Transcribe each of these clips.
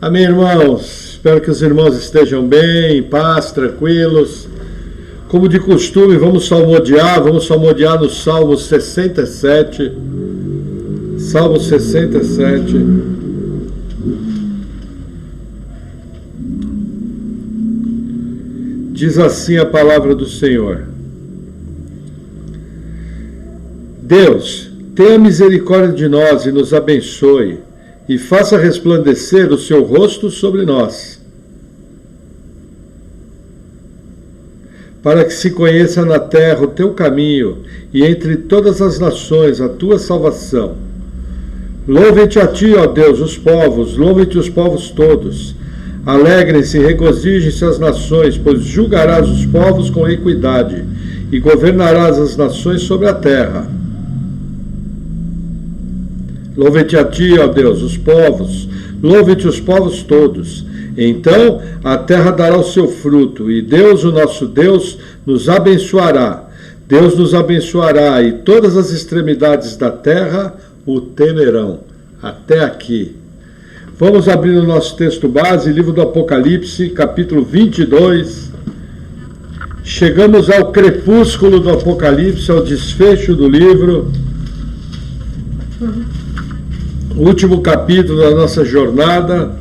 Amém, irmãos? Espero que os irmãos estejam bem, em paz, tranquilos. Como de costume, vamos salmodiar no Salmo 67. Salmo 67. Diz assim a palavra do Senhor. Deus, tenha misericórdia de nós e nos abençoe, e faça resplandecer o seu rosto sobre nós, para que se conheça na terra o teu caminho, e entre todas as nações a tua salvação. Louvem-te a ti, ó Deus, os povos, louvem-te os povos todos. Alegrem-se e regozijem-se as nações, pois julgarás os povos com equidade, e governarás as nações sobre a terra. Louvem-te a ti, ó Deus, os povos, louvem-te os povos todos. Então a terra dará o seu fruto, e Deus, o nosso Deus, nos abençoará. Deus nos abençoará, e todas as extremidades da terra o temerão. Até aqui. Vamos abrir o nosso texto base, livro do Apocalipse, capítulo 22. Chegamos ao crepúsculo do Apocalipse, ao desfecho do livro. O último capítulo da nossa jornada.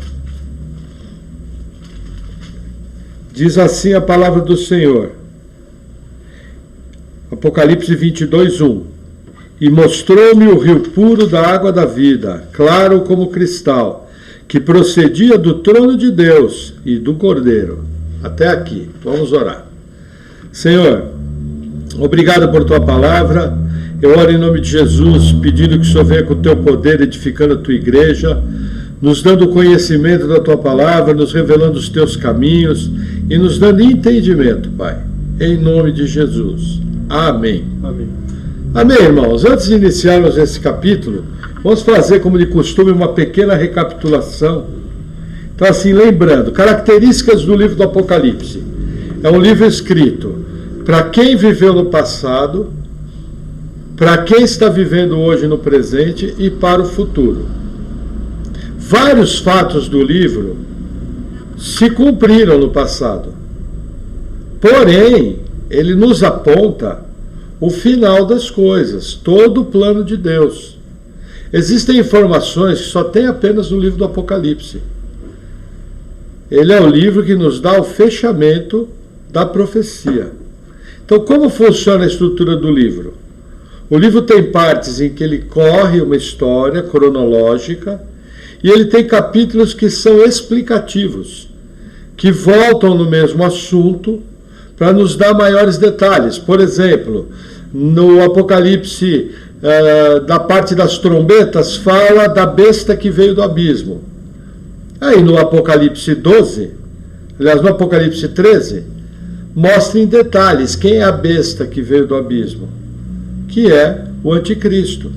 Diz assim a palavra do Senhor. Apocalipse 22, 1. E mostrou-me o rio puro da água da vida, claro como cristal, que procedia do trono de Deus e do Cordeiro. Até aqui. Vamos orar. Senhor, obrigado por tua palavra. Eu oro em nome de Jesus, pedindo que o Senhor venha com o teu poder, edificando a tua igreja, nos dando conhecimento da tua palavra, nos revelando os teus caminhos e nos dando entendimento, Pai. Em nome de Jesus. Amém. Amém. Amém, irmãos. Antes de iniciarmos esse capítulo, vamos fazer, como de costume, uma pequena recapitulação. Então, assim, lembrando, características do livro do Apocalipse. É um livro escrito para quem viveu no passado, para quem está vivendo hoje no presente e para o futuro. Vários fatos do livro se cumpriram no passado. Porém, ele nos aponta o final das coisas, todo o plano de Deus. Existem informações que só tem apenas no livro do Apocalipse. Ele é o livro que nos dá o fechamento da profecia. Então, como funciona a estrutura do livro? O livro tem partes em que ele corre uma história cronológica e ele tem capítulos que são explicativos, que voltam no mesmo assunto para nos dar maiores detalhes. Por exemplo, no Apocalipse, da parte das trombetas, fala da besta que veio do abismo. Aí no Apocalipse 12, aliás, no Apocalipse 13, mostra em detalhes quem é a besta que veio do abismo, que é o anticristo.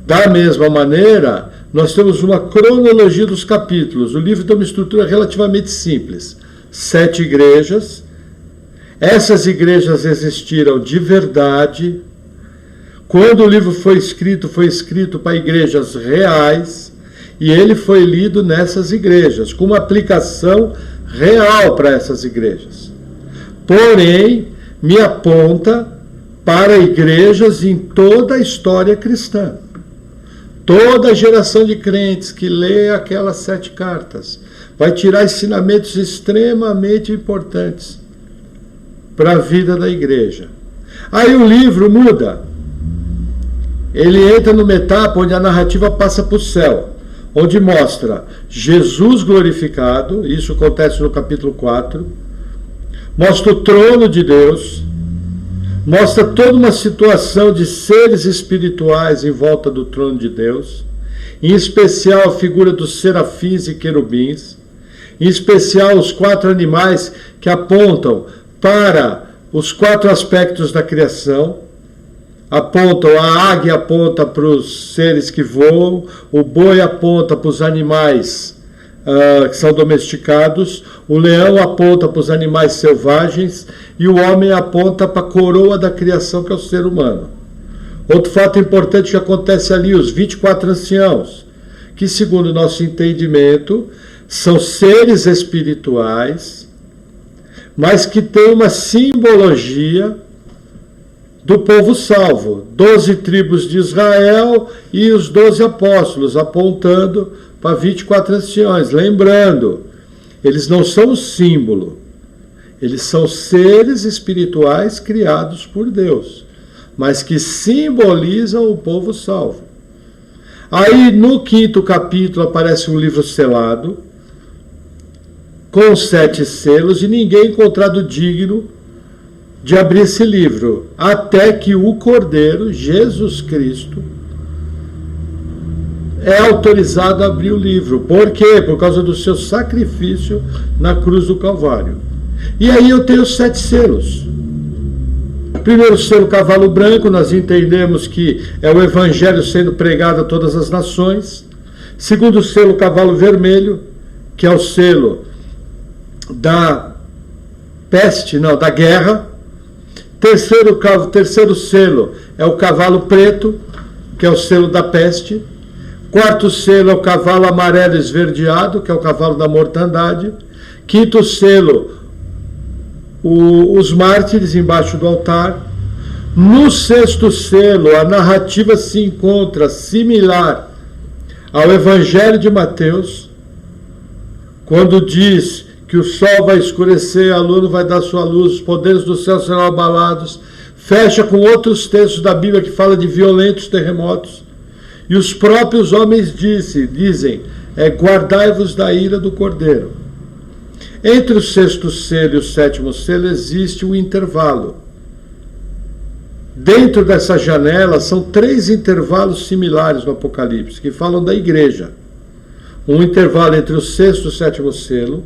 Da mesma maneira, nós temos uma cronologia dos capítulos. O livro tem uma estrutura relativamente simples. 7 igrejas. Essas igrejas existiram de verdade. Quando o livro foi escrito para igrejas reais, e ele foi lido nessas igrejas, com uma aplicação real para essas igrejas. Porém, me aponta para igrejas em toda a história cristã. Toda geração de crentes que lê aquelas 7 cartas vai tirar ensinamentos extremamente importantes para a vida da igreja. Aí o livro muda. Ele entra numa etapa onde a narrativa passa para o céu, onde mostra Jesus glorificado, isso acontece no capítulo 4, mostra o trono de Deus, mostra toda uma situação de seres espirituais em volta do trono de Deus, em especial a figura dos serafins e querubins, em especial os 4 animais que apontam para os 4 aspectos da criação. A águia aponta para os seres que voam, o boi aponta para os animais que são domesticados, o leão aponta para os animais selvagens e o homem aponta para a coroa da criação, que é o ser humano. Outro fato importante que acontece ali, os 24 anciãos, que, segundo o nosso entendimento, são seres espirituais, mas que têm uma simbologia do povo salvo. 12 tribos de Israel e os 12 apóstolos, apontando para 24 anciões. Lembrando, eles não são um símbolo, eles são seres espirituais criados por Deus, mas que simbolizam o povo salvo. Aí no 5º capítulo aparece um livro selado, com 7 selos, e ninguém é encontrado digno de abrir esse livro, até que o Cordeiro, Jesus Cristo, é autorizado a abrir o livro. Por quê? Por causa do seu sacrifício na cruz do Calvário. E aí eu tenho os 7 selos. Primeiro selo, cavalo branco, nós entendemos que é o evangelho sendo pregado a todas as nações. Segundo selo, cavalo vermelho, que é o selo da peste, não, da guerra. Terceiro selo é o cavalo preto, que é o selo da peste. Quarto selo é o cavalo amarelo esverdeado, que é o cavalo da mortandade. Quinto selo, os mártires embaixo do altar. No sexto selo, a narrativa se encontra similar ao Evangelho de Mateus, quando diz que o sol vai escurecer, a lua não vai dar sua luz, os poderes do céu serão abalados. Fecha com outros textos da Bíblia que falam de violentos terremotos. E os próprios homens dizem, guardai-vos da ira do Cordeiro. Entre o sexto selo e o sétimo selo existe um intervalo. Dentro dessa janela são 3 intervalos similares no Apocalipse, que falam da igreja. Um intervalo entre o sexto e o sétimo selo,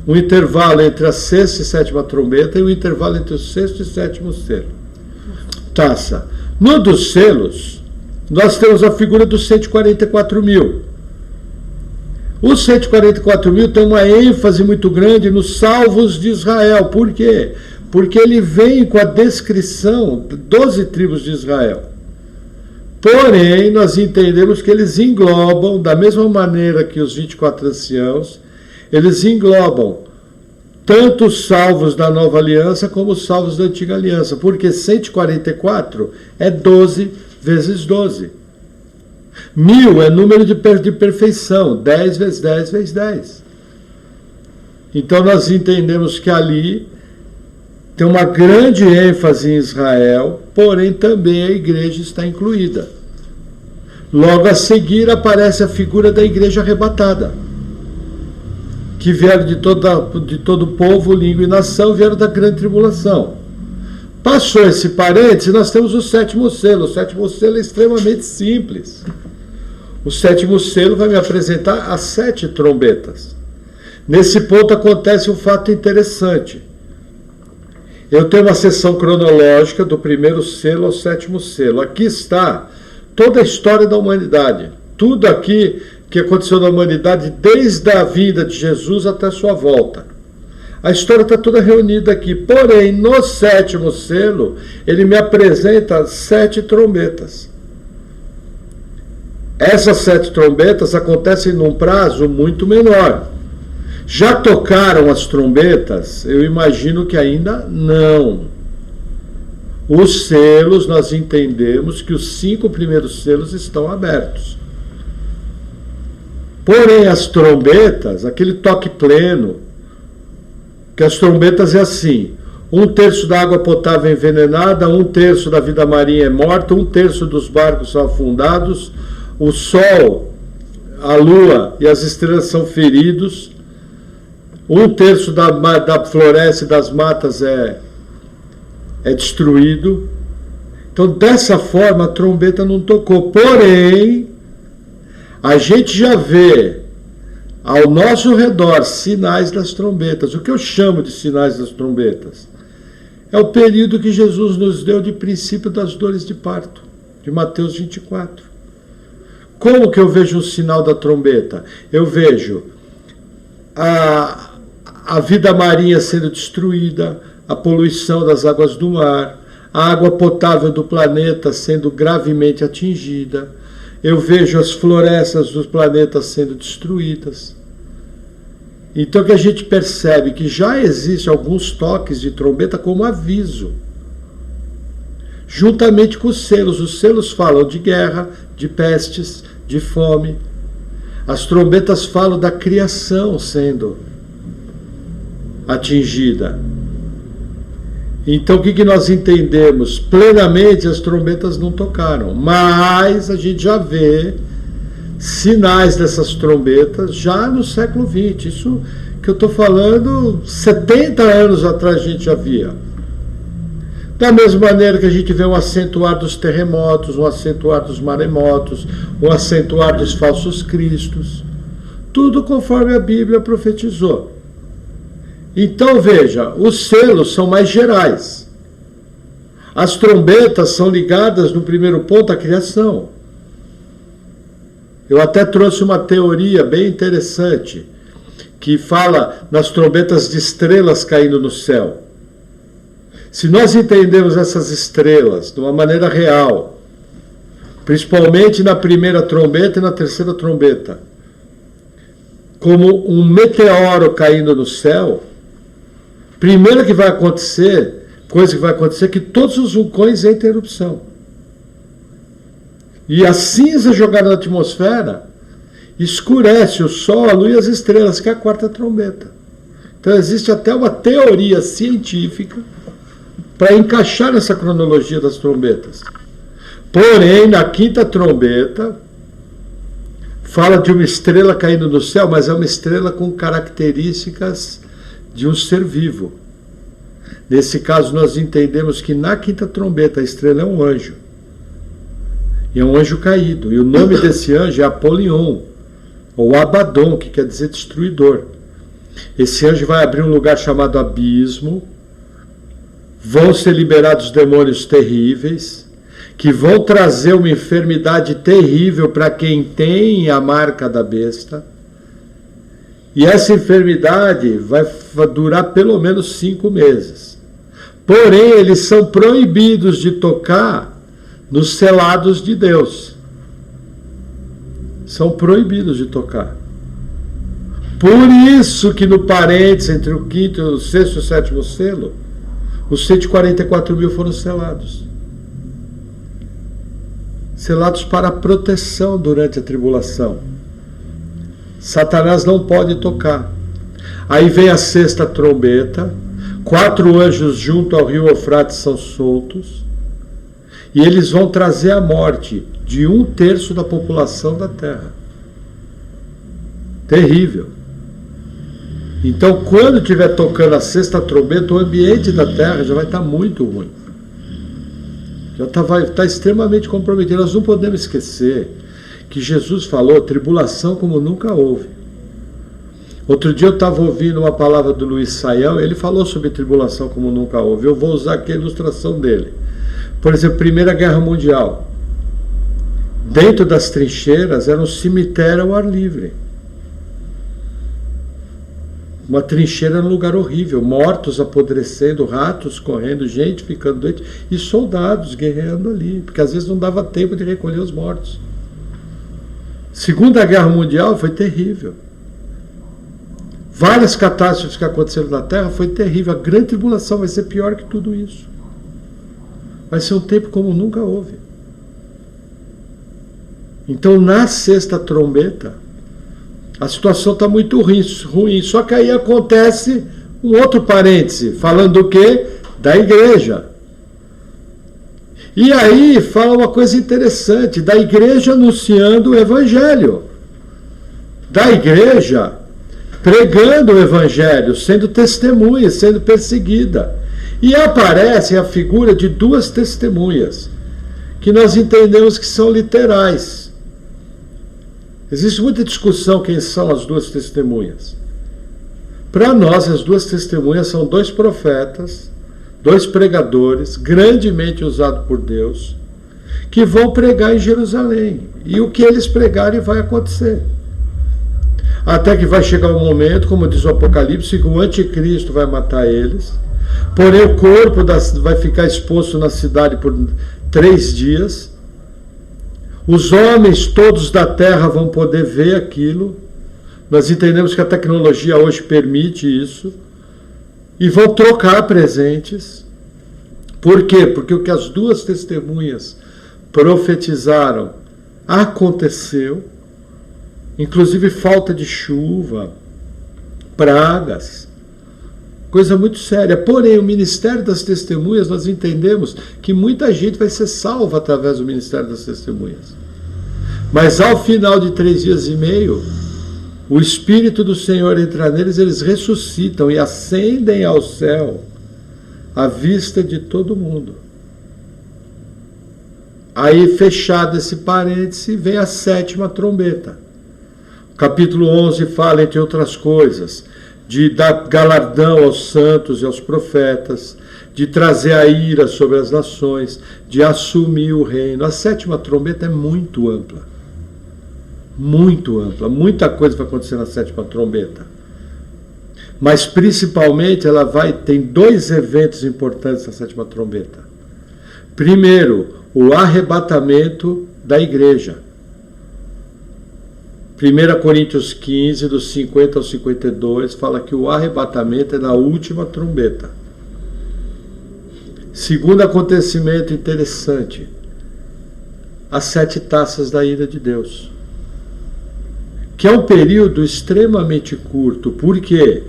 um intervalo entre a sexta e sétima trombeta e um intervalo entre o sexto e sétimo selo. Taça. No dos selos, nós temos a figura dos 144 mil. Os 144 mil tem uma ênfase muito grande nos salvos de Israel. Por quê? Porque ele vem com a descrição de 12 tribos de Israel. Porém, nós entendemos que eles englobam, da mesma maneira que os 24 anciãos, eles englobam tanto os salvos da nova aliança como os salvos da antiga aliança. Porque 144 é 12 vezes 12. 1000 é número de perfeição, 10 vezes 10 vezes 10. Então nós entendemos que ali tem uma grande ênfase em Israel, porém também a igreja está incluída. Logo a seguir aparece a figura da igreja arrebatada, que vieram de todo povo, língua e nação, vieram da grande tribulação. Passou esse parênteses, nós temos o sétimo selo. O sétimo selo é extremamente simples. O sétimo selo vai me apresentar as 7 trombetas. Nesse ponto acontece um fato interessante. Eu tenho uma seção cronológica do primeiro selo ao sétimo selo. Aqui está toda a história da humanidade. Tudo aqui que aconteceu na humanidade desde a vinda de Jesus até a sua volta. A história está toda reunida aqui. Porém, no sétimo selo, ele me apresenta 7 trombetas. Essas 7 trombetas acontecem num prazo muito menor. Já tocaram as trombetas? Eu imagino que ainda não. Os selos, nós entendemos que os 5 primeiros selos estão abertos. Porém, as trombetas, aquele toque pleno, que as trombetas é assim: 1/3 da água potável é envenenada, 1/3 da vida marinha é morta, 1/3 dos barcos são afundados, o sol, a lua e as estrelas são feridos, 1/3 da floresta e das matas é destruído. Então, dessa forma, a trombeta não tocou. Porém, a gente já vê ao nosso redor sinais das trombetas. O que eu chamo de sinais das trombetas? É o período que Jesus nos deu de princípio das dores de parto, de Mateus 24. Como que eu vejo o sinal da trombeta? Eu vejo a vida marinha sendo destruída, a poluição das águas do mar, a água potável do planeta sendo gravemente atingida. eu vejo as florestas dos planetas sendo destruídas. Então que a gente percebe que já existem alguns toques de trombeta como aviso, juntamente com os selos. Os selos falam de guerra, de pestes, de fome. As trombetas falam da criação sendo atingida. Então o que nós entendemos? Plenamente as trombetas não tocaram, mas a gente já vê sinais dessas trombetas já no século XX. Isso que eu estou falando, 70 anos atrás a gente já via. Da mesma maneira que a gente vê um acentuar dos terremotos, um acentuar dos maremotos, um acentuar dos falsos cristos. Tudo conforme a Bíblia profetizou. Então veja, os selos são mais gerais. As trombetas são ligadas no primeiro ponto à criação. Eu até trouxe uma teoria bem interessante que fala nas trombetas de estrelas caindo no céu. Se nós entendemos essas estrelas de uma maneira real, principalmente na primeira trombeta e na terceira trombeta, como um meteoro caindo no céu, primeiro que vai acontecer, coisa que vai acontecer, é que todos os vulcões entram em erupção. E a cinza jogada na atmosfera escurece o Sol, a Lua e as estrelas, que é a quarta trombeta. Então existe até uma teoria científica para encaixar nessa cronologia das trombetas. Porém, na quinta trombeta, fala de uma estrela caindo no céu, mas é uma estrela com características de um ser vivo. Nesse caso, nós entendemos que na quinta trombeta a estrela é um anjo. E é um anjo caído. E o nome desse anjo é Apolion, ou Abaddon, que quer dizer destruidor. Esse anjo vai abrir um lugar chamado abismo. Vão ser liberados demônios terríveis, que vão trazer uma enfermidade terrível para quem tem a marca da besta. E essa enfermidade vai durar pelo menos 5 meses. Porém, eles são proibidos de tocar nos selados de Deus. São proibidos de tocar. Por isso que no parênteses, entre o quinto, o sexto e o sétimo selo, os 144 mil foram selados. Selados para proteção durante a tribulação. Satanás não pode tocar. Aí vem a sexta trombeta, 4 anjos junto ao rio Eufrates são soltos, e eles vão trazer a morte de 1/3 da população da terra. Terrível. Então, quando estiver tocando a sexta trombeta, o ambiente da terra já vai estar muito ruim. Já vai estar extremamente comprometido. Nós não podemos esquecer que Jesus falou tribulação como nunca houve. Outro dia eu estava ouvindo uma palavra do Luiz Saião, ele falou sobre tribulação como nunca houve. Eu vou usar aqui a ilustração dele. Por exemplo, Primeira Guerra Mundial. Dentro das trincheiras era um cemitério ao ar livre. Uma trincheira num lugar horrível, mortos apodrecendo, ratos correndo, gente ficando doente, e soldados guerreando ali, porque às vezes não dava tempo de recolher os mortos. Segunda Guerra Mundial foi terrível. Várias catástrofes que aconteceram na Terra foi terrível. A grande tribulação vai ser pior que tudo isso. Vai ser um tempo como nunca houve. Então, na sexta trombeta, a situação está muito ruim. Só que aí acontece um outro parêntese, falando do quê? Da igreja. E aí fala uma coisa interessante, da igreja anunciando o evangelho. Da igreja pregando o evangelho, sendo testemunha, sendo perseguida. E aparece a figura de 2 testemunhas, que nós entendemos que são literais. Existe muita discussão quem são as 2 testemunhas. Para nós, as 2 testemunhas são 2 profetas, 2 pregadores, grandemente usados por Deus, que vão pregar em Jerusalém. E o que eles pregarem vai acontecer. Até que vai chegar um momento, como diz o Apocalipse, que o anticristo vai matar eles. Porém, o corpo vai ficar exposto na cidade por 3 dias. Os homens todos da Terra vão poder ver aquilo. Nós entendemos que a tecnologia hoje permite isso. E vão trocar presentes. Por quê? Porque o que as duas testemunhas profetizaram aconteceu. Inclusive falta de chuva, pragas, coisa muito séria. Porém, o ministério das testemunhas, nós entendemos que muita gente vai ser salva através do ministério das testemunhas. Mas ao final de 3 dias e meio, o Espírito do Senhor entra neles, eles ressuscitam e ascendem ao céu à vista de todo mundo. Aí, fechado esse parêntese, vem a 7ª trombeta. Capítulo 11 fala, entre outras coisas, de dar galardão aos santos e aos profetas, de trazer a ira sobre as nações, de assumir o reino. A 7ª trombeta é muito ampla. Muito ampla. Muita coisa vai acontecer na 7ª trombeta. Mas, principalmente, tem 2 eventos importantes na 7ª trombeta. Primeiro, o arrebatamento da igreja. 1 Coríntios 15, dos 50 ao 52, fala que o arrebatamento é na última trombeta. Segundo acontecimento interessante, as 7 taças da ira de Deus. Que é um período extremamente curto. Por quê?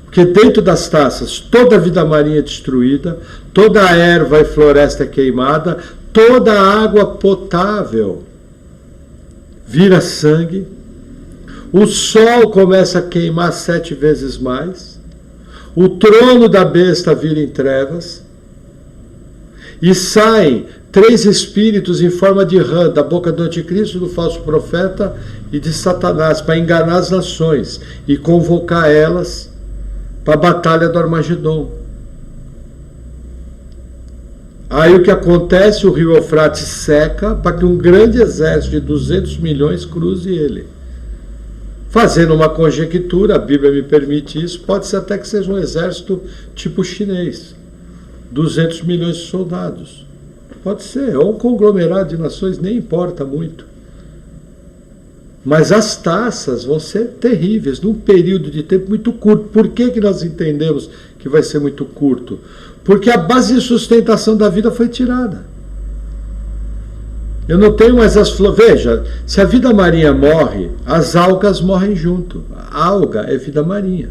Porque dentro das taças, toda a vida marinha é destruída, toda a erva e floresta é queimada, toda a água potável vira sangue, o sol começa a queimar 7 vezes mais, o trono da besta vira em trevas, e saem 3 espíritos em forma de rã da boca do anticristo, do falso profeta e de Satanás, para enganar as nações e convocar elas para a batalha do Armagedon. Aí o que acontece? O rio Eufrates seca para que um grande exército de 200 milhões cruze ele. Fazendo uma conjectura, a Bíblia me permite isso, pode ser até que seja um exército tipo chinês. 200 milhões de soldados. Pode ser, ou um conglomerado de nações, nem importa muito. Mas as taças vão ser terríveis, num período de tempo muito curto. Por que nós entendemos que vai ser muito curto? Porque a base de sustentação da vida foi tirada. Eu não tenho mais as flores. Veja, se a vida marinha morre, as algas morrem junto. A alga é vida marinha.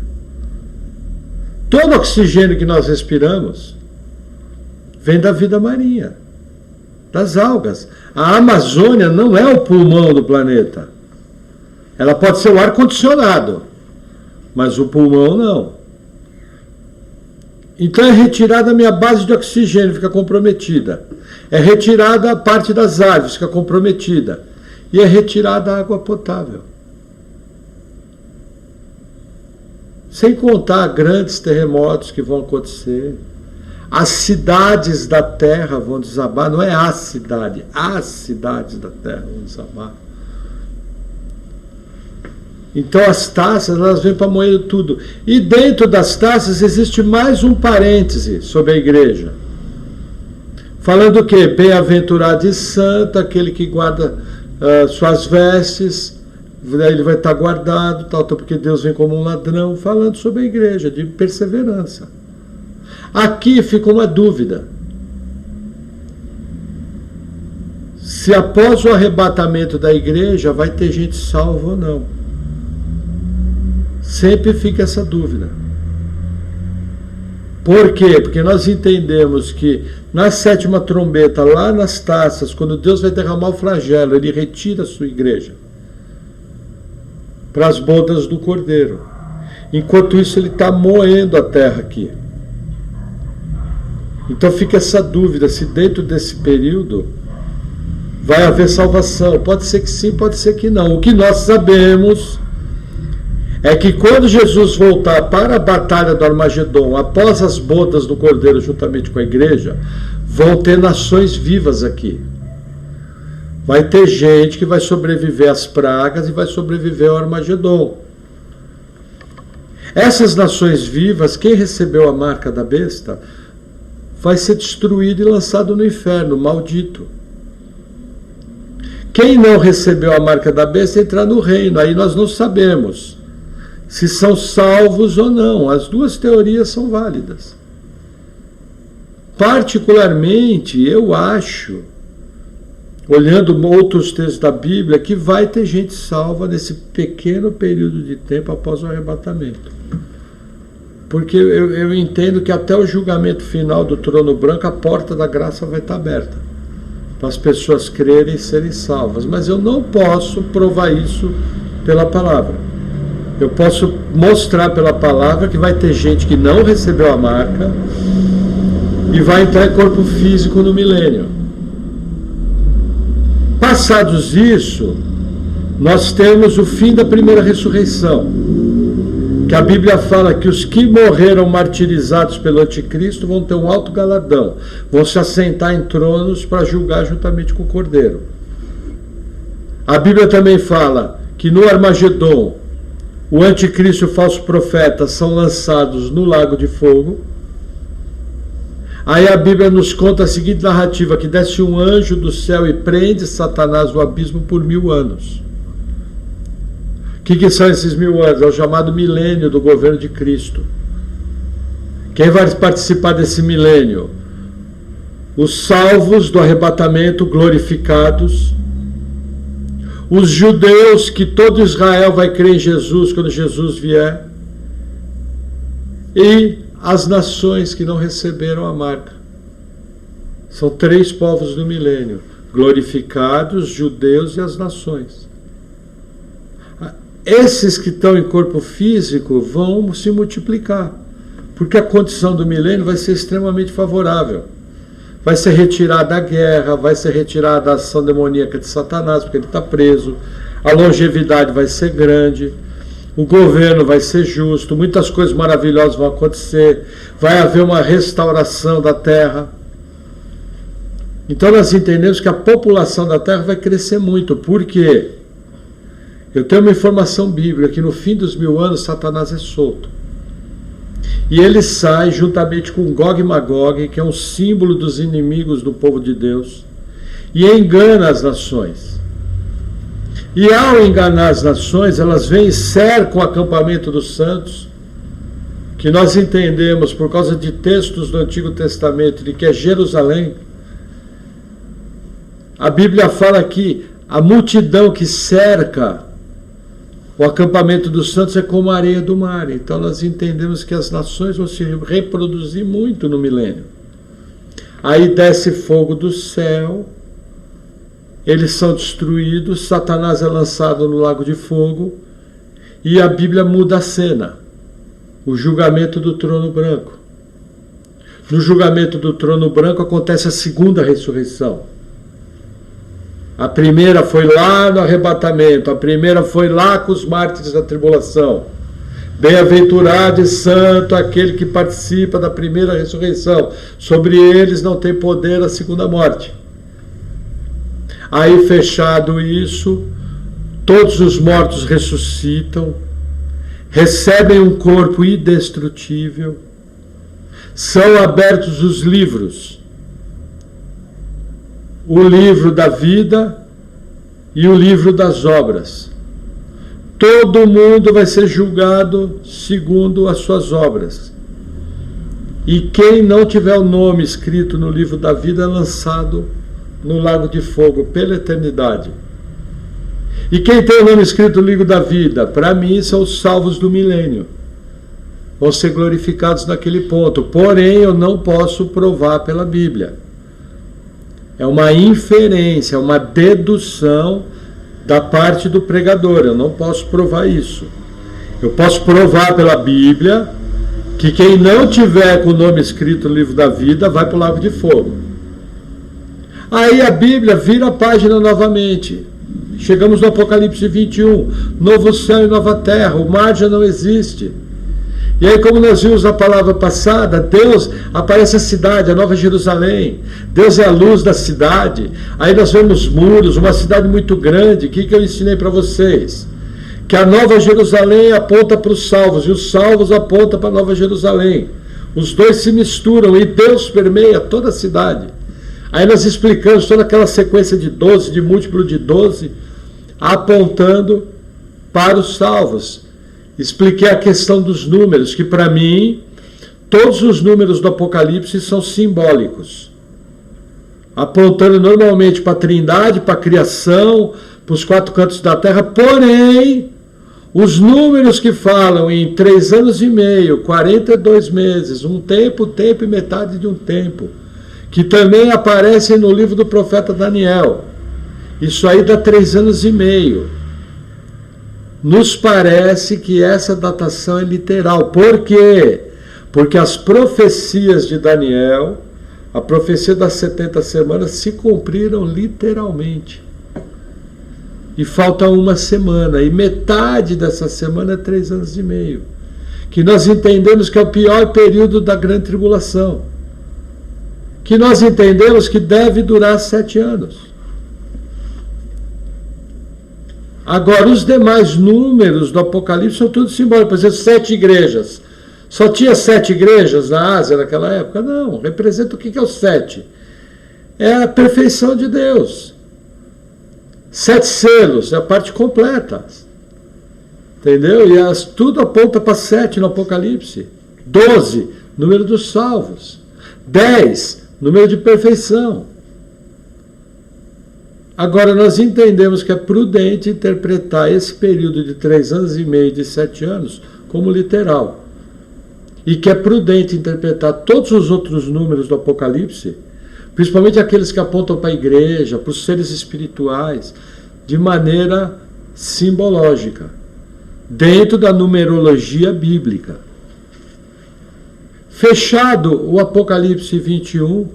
Todo oxigênio que nós respiramos vem da vida marinha, das algas. A Amazônia não é o pulmão do planeta. Ela pode ser o ar-condicionado, mas o pulmão não. Então é retirada a minha base de oxigênio, fica comprometida. É retirada a parte das árvores, fica comprometida. E é retirada a água potável. Sem contar grandes terremotos que vão acontecer. As cidades da terra vão desabar, não é a cidade, as cidades da terra vão desabar. Então as taças, elas vêm para moer tudo. E dentro das taças existe mais um parêntese sobre a igreja. Falando o quê? Bem-aventurado e santo, aquele que guarda suas vestes, ele vai estar guardado, tal, porque Deus vem como um ladrão. Falando sobre a igreja, de perseverança. Aqui fica uma dúvida. Se após o arrebatamento da igreja vai ter gente salva ou não. Sempre fica essa dúvida. Por quê? Porque nós entendemos que na 7ª trombeta, lá nas taças, quando Deus vai derramar o flagelo, ele retira a sua igreja para as bodas do Cordeiro. Enquanto isso, ele está moendo a terra aqui. Então fica essa dúvida se dentro desse período vai haver salvação. Pode ser que sim, pode ser que não. O que nós sabemos é que quando Jesus voltar para a batalha do Armagedon, após as bodas do Cordeiro juntamente com a igreja, vão ter nações vivas aqui. Vai ter gente que vai sobreviver às pragas e vai sobreviver ao Armagedon. Essas nações vivas, quem recebeu a marca da besta, vai ser destruído e lançado no inferno, maldito. Quem não recebeu a marca da besta entrar no reino. Aí nós não sabemos se são salvos ou não. As duas teorias são válidas. Particularmente, eu acho, olhando outros textos da Bíblia, que vai ter gente salva nesse pequeno período de tempo após o arrebatamento. Porque eu entendo que até o julgamento final do trono branco, a porta da graça vai estar aberta para as pessoas crerem e serem salvas. Mas eu não posso provar isso pela palavra. Eu posso mostrar pela palavra que vai ter gente que não recebeu a marca e vai entrar em corpo físico no milênio. Passados isso, nós temos o fim da primeira ressurreição, que a Bíblia fala que os que morreram martirizados pelo anticristo vão ter um alto galardão, vão se assentar em tronos para julgar juntamente com o Cordeiro. A Bíblia também fala que no Armagedon, o anticristo e o falso profeta são lançados no lago de fogo. Aí a Bíblia nos conta a seguinte narrativa, que desce um anjo do céu e prende Satanás no abismo por 1000 anos. O que são esses 1000 anos? É o chamado milênio do governo de Cristo. Quem vai participar desse milênio? Os salvos do arrebatamento glorificados, os judeus, que todo Israel vai crer em Jesus quando Jesus vier, e as nações que não receberam a marca. São 3 povos do milênio: glorificados, judeus e as nações. Esses que estão em corpo físico vão se multiplicar, porque a condição do milênio vai ser extremamente favorável. Vai ser retirada a guerra, vai ser retirada a ação demoníaca de Satanás, porque ele está preso, a longevidade vai ser grande, o governo vai ser justo, muitas coisas maravilhosas vão acontecer, vai haver uma restauração da terra. Então nós entendemos que a população da terra vai crescer muito. Por quê? Eu tenho uma informação bíblica que no fim dos 1000 anos Satanás é solto. E ele sai juntamente com Gog e Magog, que é um símbolo dos inimigos do povo de Deus, e engana as nações. E ao enganar as nações, elas vêm e cercam o acampamento dos santos, que nós entendemos por causa de textos do Antigo Testamento de que é Jerusalém. A Bíblia fala que a multidão que cerca o acampamento dos santos é como a areia do mar. Então nós entendemos que as nações vão se reproduzir muito no milênio. Aí desce fogo do céu, eles são destruídos, Satanás é lançado no lago de fogo, e a Bíblia muda a cena. O julgamento do trono branco. No julgamento do trono branco acontece a segunda ressurreição. A primeira foi lá no arrebatamento, a primeira foi lá com os mártires da tribulação. Bem-aventurado e santo aquele que participa da primeira ressurreição. Sobre eles não tem poder a segunda morte. Aí, fechado isso, todos os mortos ressuscitam, recebem um corpo indestrutível, são abertos os livros. O livro da vida e o livro das obras. Todo mundo vai ser julgado segundo as suas obras. E quem não tiver o nome escrito no livro da vida é lançado no lago de fogo pela eternidade. E quem tem o nome escrito no livro da vida, para mim, são os salvos do milênio. Vão ser glorificados naquele ponto. Porém, eu não posso provar pela Bíblia. É uma inferência, uma dedução da parte do pregador. Eu não posso provar isso. Eu posso provar pela Bíblia que quem não tiver com o nome escrito no livro da vida vai para o lago de fogo. Aí a Bíblia vira a página novamente. Chegamos no Apocalipse 21. Novo céu e nova terra. O mar já não existe. E aí, como nós vimos na palavra passada, Deus, aparece a cidade, a Nova Jerusalém. Deus é a luz da cidade. Aí nós vemos muros, uma cidade muito grande. O que eu ensinei para vocês? Que a Nova Jerusalém aponta para os salvos, e os salvos apontam para a Nova Jerusalém. Os dois se misturam e Deus permeia toda a cidade. Aí nós explicamos toda aquela sequência de 12, de múltiplo de 12, apontando para os salvos. Expliquei a questão dos números, que para mim, todos os números do Apocalipse são simbólicos, apontando normalmente para a Trindade, para a criação, para os 4 cantos da terra. Porém, os números que falam em 3 anos e meio, 42 meses, um tempo e metade de um tempo, que também aparecem no livro do profeta Daniel, isso aí dá 3 anos e meio. Nos parece que essa datação é literal. Por quê? Porque as profecias de Daniel, a profecia das 70 semanas, se cumpriram literalmente. E falta uma semana, e metade dessa semana é 3 anos e meio, que nós entendemos que é o pior período da grande tribulação, que nós entendemos que deve durar 7 anos. Agora, os demais números do Apocalipse são tudo simbólicos. Por exemplo, 7 igrejas. Só tinha 7 igrejas na Ásia naquela época? Não, representa o que é o 7? É a perfeição de Deus. 7 selos, é a parte completa. Entendeu? E tudo aponta para 7 no Apocalipse. 12, número dos salvos. 10, número de perfeição. Agora, nós entendemos que é prudente interpretar esse período de 3 anos e meio, de 7 anos, como literal. E que é prudente interpretar todos os outros números do Apocalipse, principalmente aqueles que apontam para a igreja, para os seres espirituais, de maneira simbológica, dentro da numerologia bíblica. Fechado o Apocalipse 21,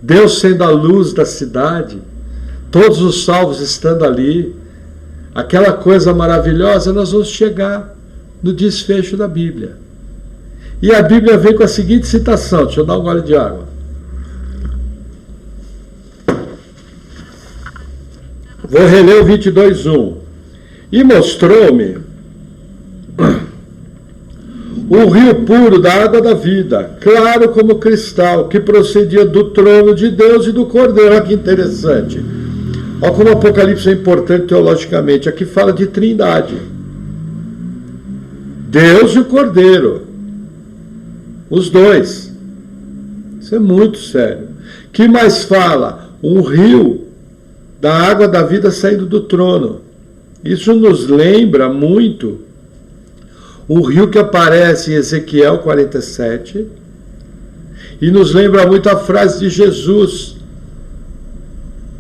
Deus sendo a luz da cidade, todos os salvos estando ali, aquela coisa maravilhosa, nós vamos chegar no desfecho da Bíblia. E a Bíblia vem com a seguinte citação, deixa eu dar um gole de água. Vou reler o 22:1. E mostrou-me o rio puro da água da vida, claro como cristal, que procedia do trono de Deus e do Cordeiro. Olha que interessante. Olha como o Apocalipse é importante teologicamente. Aqui fala de Trindade. Deus e o Cordeiro. Os dois. Isso é muito sério. Que mais fala? Um rio da água da vida saindo do trono. Isso nos lembra muito o rio que aparece em Ezequiel 47. E nos lembra muito a frase de Jesus: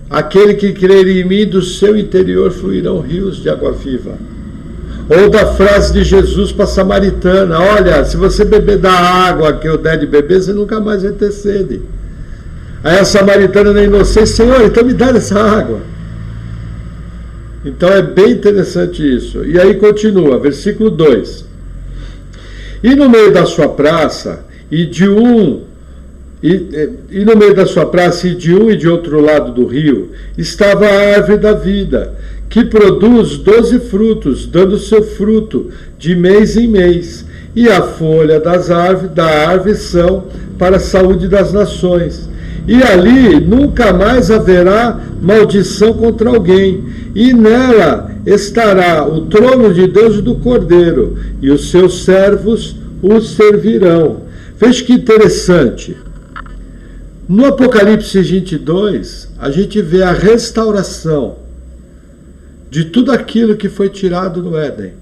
aquele que crer em mim, do seu interior fluirão rios de água viva. Ou da frase de Jesus para a samaritana: olha, se você beber da água que eu der de beber, você nunca mais vai ter sede. Aí a samaritana, na inocência: Senhor, então me dá essa água. Então é bem interessante isso. E aí continua, versículo 2. E no meio da sua praça, e no meio da sua praça, e de um e de outro lado do rio, estava a árvore da vida, que produz 12 frutos, dando seu fruto de mês em mês. E a folha da árvore são para a saúde das nações. E ali nunca mais haverá maldição contra alguém. E nela estará o trono de Deus e do Cordeiro, e os seus servos os servirão. Veja que interessante. No Apocalipse 22, a gente vê a restauração de tudo aquilo que foi tirado no Éden.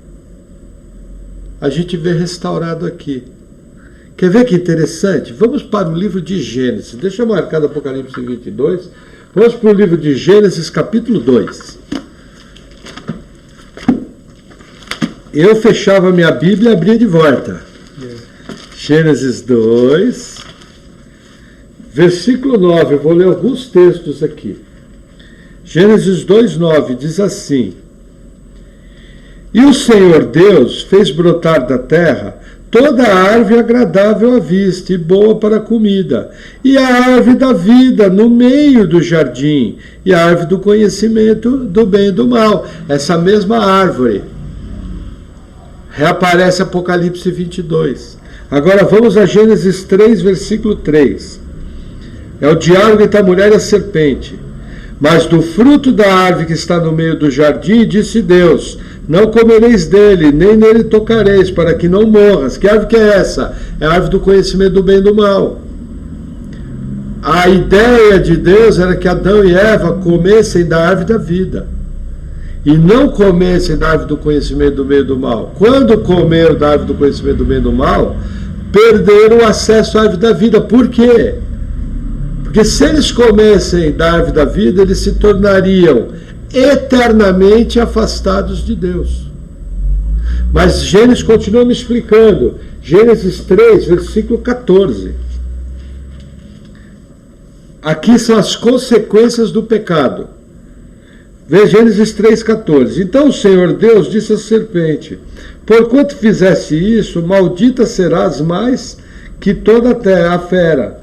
A gente vê restaurado aqui. Quer ver que interessante? Vamos para o livro de Gênesis. Deixa eu marcar o Apocalipse 22. Vamos para o livro de Gênesis, capítulo 2. Eu fechava minha Bíblia e abria de volta. Gênesis 2, versículo 9. Eu vou ler alguns textos aqui. Gênesis 2:9 diz assim: E o Senhor Deus fez brotar da terra toda a árvore agradável à vista e boa para a comida, e a árvore da vida no meio do jardim, e a árvore do conhecimento do bem e do mal. Essa mesma árvore reaparece Apocalipse 22. Agora vamos a Gênesis 3, versículo 3. É o diálogo entre a mulher e a serpente. Mas do fruto da árvore que está no meio do jardim, disse Deus, não comereis dele, nem nele tocareis, para que não morras. Que árvore que é essa? É a árvore do conhecimento do bem e do mal. A ideia de Deus era que Adão e Eva comessem da árvore da vida. E não comessem da árvore do conhecimento do bem e do mal. Quando comeram da árvore do conhecimento do bem e do mal, perderam o acesso à árvore da vida. Por quê? Porque se eles comessem da árvore da vida, eles se tornariam eternamente afastados de Deus. Mas Gênesis continua me explicando. Gênesis 3, versículo 14. Aqui são as consequências do pecado. Veja Gênesis 3,14. Então o Senhor Deus disse à serpente, porquanto fizesse isso, maldita serás mais que toda a terra, a fera,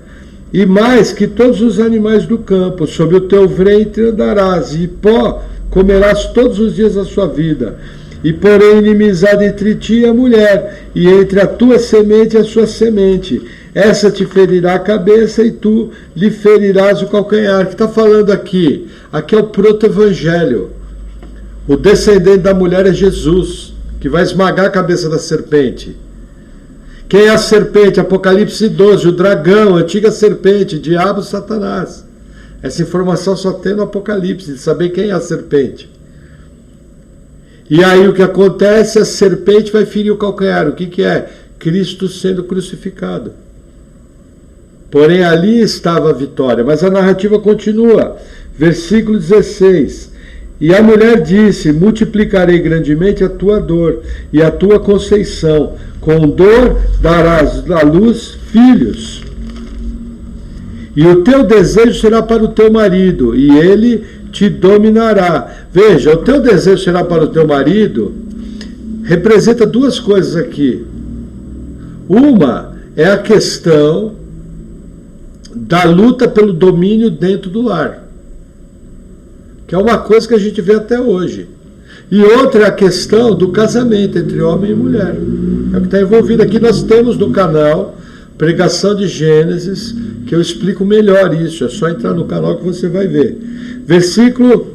e mais que todos os animais do campo, sobre o teu ventre andarás, e pó comerás todos os dias da sua vida. E porém inimizade entre ti e a mulher, e entre a tua semente e a sua semente. Essa te ferirá a cabeça e tu lhe ferirás o calcanhar. O que está falando aqui? Aqui é o proto-evangelho. O descendente da mulher é Jesus, que vai esmagar a cabeça da serpente. Quem é a serpente? Apocalipse 12, o dragão, a antiga serpente, diabo, Satanás. Essa informação só tem no Apocalipse, de saber quem é a serpente. E aí o que acontece? A serpente vai ferir o calcanhar. O que é? Cristo sendo crucificado. Porém ali estava a vitória. Mas a narrativa continua. Versículo 16. E a mulher disse, multiplicarei grandemente a tua dor e a tua conceição. Com dor darás à luz filhos. E o teu desejo será para o teu marido, e ele te dominará. Veja, o teu desejo será para o teu marido, representa duas coisas aqui. Uma é a questão da luta pelo domínio dentro do lar, que é uma coisa que a gente vê até hoje. E outra é a questão do casamento entre homem e mulher. É o que está envolvido aqui. Nós temos no canal Pregação de Gênesis, que eu explico melhor isso. É só entrar no canal que você vai ver. Versículo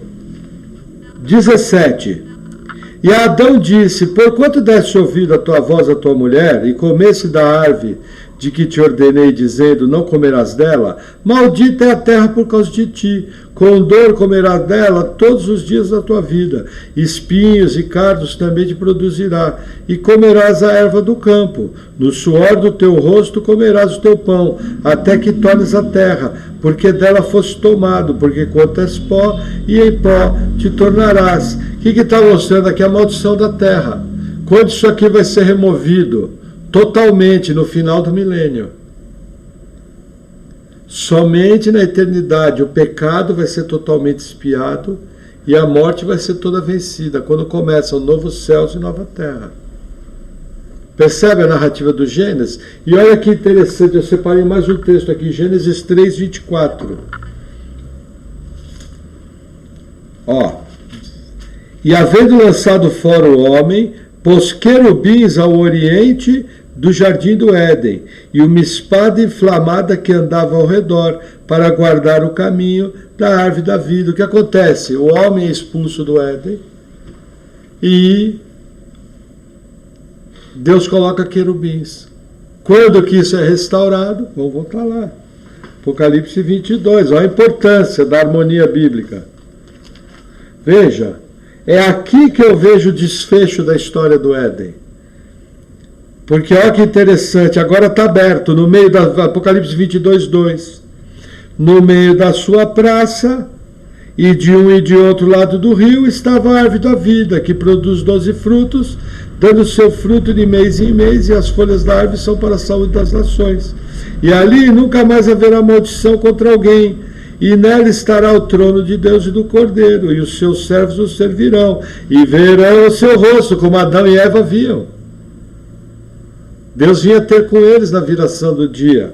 17. E Adão disse, porquanto deste ouvido a tua voz à tua mulher, e comesse da árvore de que te ordenei, dizendo, não comerás dela, maldita é a terra por causa de ti, com dor comerás dela todos os dias da tua vida, espinhos e cardos também te produzirá, e comerás a erva do campo, no suor do teu rosto comerás o teu pão, até que tornes a terra, porque dela foste tomado, porque quanto és pó, e em pó te tornarás. O que está mostrando aqui? A maldição da terra. Quando isso aqui vai ser removido? Totalmente no final do milênio. Somente na eternidade o pecado vai ser totalmente expiado e a morte vai ser toda vencida, quando começam novos céus e nova terra. Percebe a narrativa do Gênesis? E olha que interessante, eu separei mais um texto aqui, Gênesis 3, 24. E havendo lançado fora o homem, pôs querubins ao oriente do jardim do Éden, e uma espada inflamada que andava ao redor, para guardar o caminho da árvore da vida. O que acontece? O homem é expulso do Éden, e Deus coloca querubins. Quando que isso é restaurado? Vamos voltar lá. Apocalipse 22, olha a importância da harmonia bíblica. Veja, é aqui que eu vejo o desfecho da história do Éden. Porque olha que interessante, agora está aberto, no meio da Apocalipse 22, 2. No meio da sua praça, e de um e de outro lado do rio, estava a árvore da vida, que produz 12 frutos, dando seu fruto de mês em mês, e as folhas da árvore são para a saúde das nações. E ali nunca mais haverá maldição contra alguém, e nela estará o trono de Deus e do Cordeiro, e os seus servos o servirão, e verão o seu rosto, como Adão e Eva viam. Deus vinha ter com eles na viração do dia.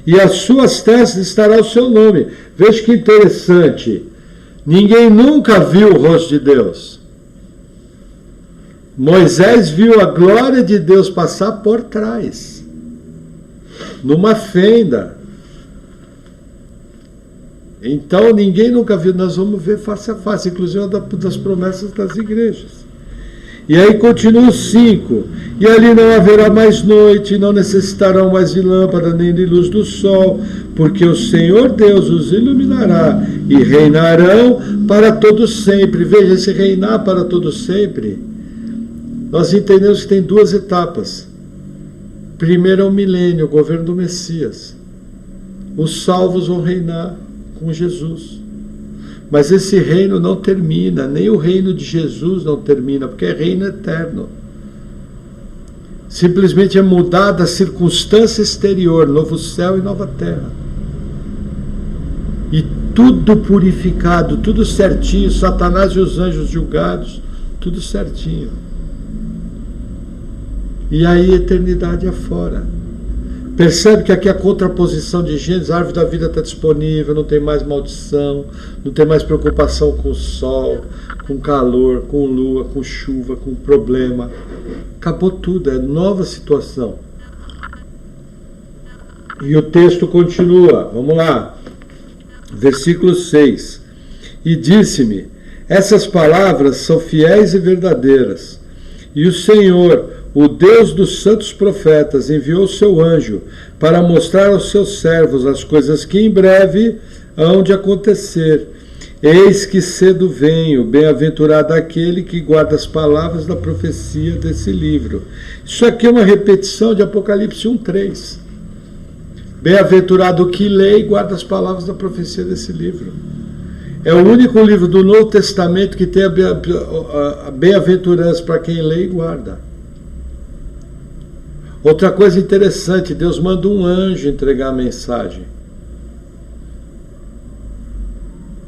E às suas testas estará o seu nome. Veja que interessante. Ninguém nunca viu o rosto de Deus. Moisés viu a glória de Deus passar por trás, numa fenda. Então ninguém nunca viu, nós vamos ver face a face, inclusive das promessas das igrejas. E aí continua o 5, e ali não haverá mais noite, não necessitarão mais de lâmpada nem de luz do sol, porque o Senhor Deus os iluminará e reinarão para todo sempre. Veja, esse reinar para todo sempre, nós entendemos que tem duas etapas. Primeiro é o milênio, o governo do Messias. Os salvos vão reinar com Jesus. Mas esse reino não termina, nem o reino de Jesus não termina, porque é reino eterno. Simplesmente é mudada a circunstância exterior, novo céu e nova terra. E tudo purificado, tudo certinho, Satanás e os anjos julgados, tudo certinho. E aí eternidade afora. Percebe que aqui a contraposição de Gênesis, a árvore da vida está disponível, não tem mais maldição, não tem mais preocupação com o sol, com calor, com lua, com chuva, com problema. Acabou tudo, é nova situação. E o texto continua, vamos lá. Versículo 6. E disse-me, essas palavras são fiéis e verdadeiras. E o Senhor, o Deus dos santos profetas, enviou o seu anjo para mostrar aos seus servos as coisas que em breve hão de acontecer. Eis que cedo venho, bem-aventurado aquele que guarda as palavras da profecia desse livro. Isso aqui é uma repetição de Apocalipse 1:3. Bem-aventurado o que lê e guarda as palavras da profecia desse livro. É o único livro do Novo Testamento que tem a bem-aventurança para quem lê e guarda. Outra coisa interessante, Deus manda um anjo entregar a mensagem.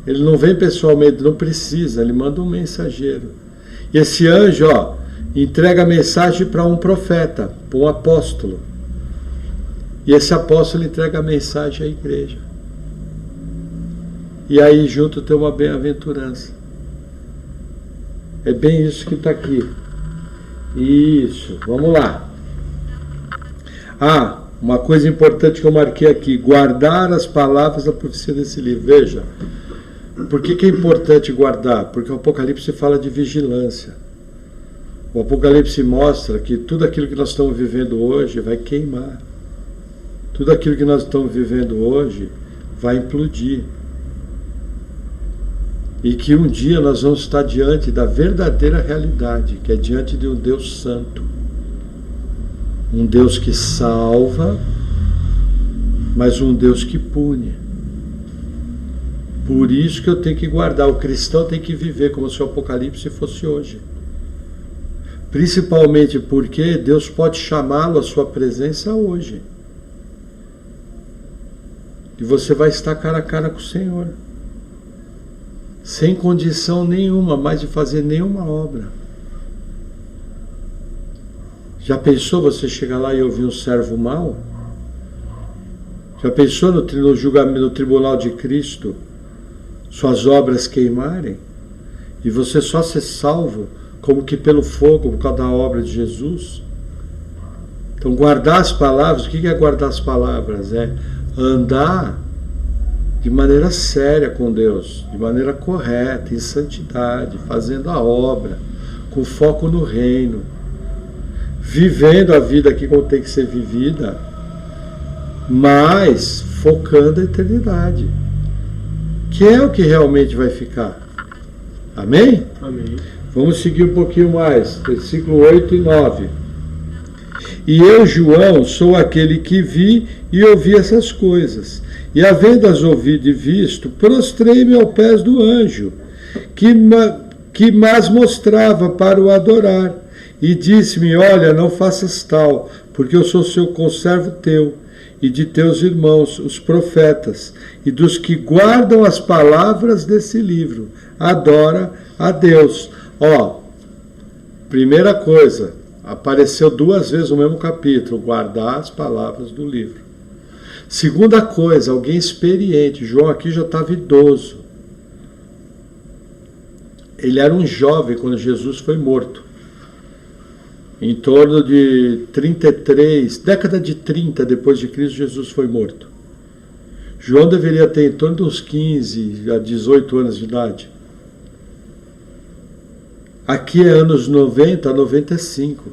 Ele não vem pessoalmente, não precisa, ele manda um mensageiro. E esse anjo, entrega a mensagem para um profeta, para um apóstolo. E esse apóstolo entrega a mensagem à igreja. E aí junto tem uma bem-aventurança. É bem isso que está aqui. Isso, vamos lá. Uma coisa importante que eu marquei aqui, guardar as palavras da profecia desse livro. Veja, por que é importante guardar? Porque o Apocalipse fala de vigilância. O Apocalipse mostra que tudo aquilo que nós estamos vivendo hoje vai queimar. Tudo aquilo que nós estamos vivendo hoje vai implodir. E que um dia nós vamos estar diante da verdadeira realidade, que é diante de um Deus santo. Um Deus que salva, mas um Deus que pune. Por isso que eu tenho que guardar. O cristão tem que viver como se o Apocalipse fosse hoje. Principalmente porque Deus pode chamá-lo à sua presença hoje. E você vai estar cara a cara com o Senhor. Sem condição nenhuma mais de fazer nenhuma obra. Já pensou você chegar lá e ouvir um servo mau? Já pensou no julgamento, no tribunal de Cristo, suas obras queimarem? E você só ser salvo como que pelo fogo, por causa da obra de Jesus? Então guardar as palavras, o que é guardar as palavras? É andar de maneira séria com Deus, de maneira correta, em santidade, fazendo a obra, com foco no reino. Vivendo a vida aqui como tem que ser vivida, mas focando a eternidade, que é o que realmente vai ficar. Amém? Amém. Vamos seguir um pouquinho mais, versículo 8 e 9. E eu, João, sou aquele que vi e ouvi essas coisas, e havendo-as ouvido e visto, prostrei-me aos pés do anjo, que mas mostrava para o adorar. E disse-me, olha, não faças tal, porque eu sou seu conservo teu, e de teus irmãos, os profetas, e dos que guardam as palavras desse livro. Adora a Deus. Primeira coisa, apareceu 2 vezes no mesmo capítulo, guardar as palavras do livro. Segunda coisa, alguém experiente. João aqui já estava idoso. Ele era um jovem quando Jesus foi morto. Em torno de 33, década de 30 depois de Cristo, Jesus foi morto. João deveria ter em torno de uns 15 a 18 anos de idade. Aqui é anos 90 a 95.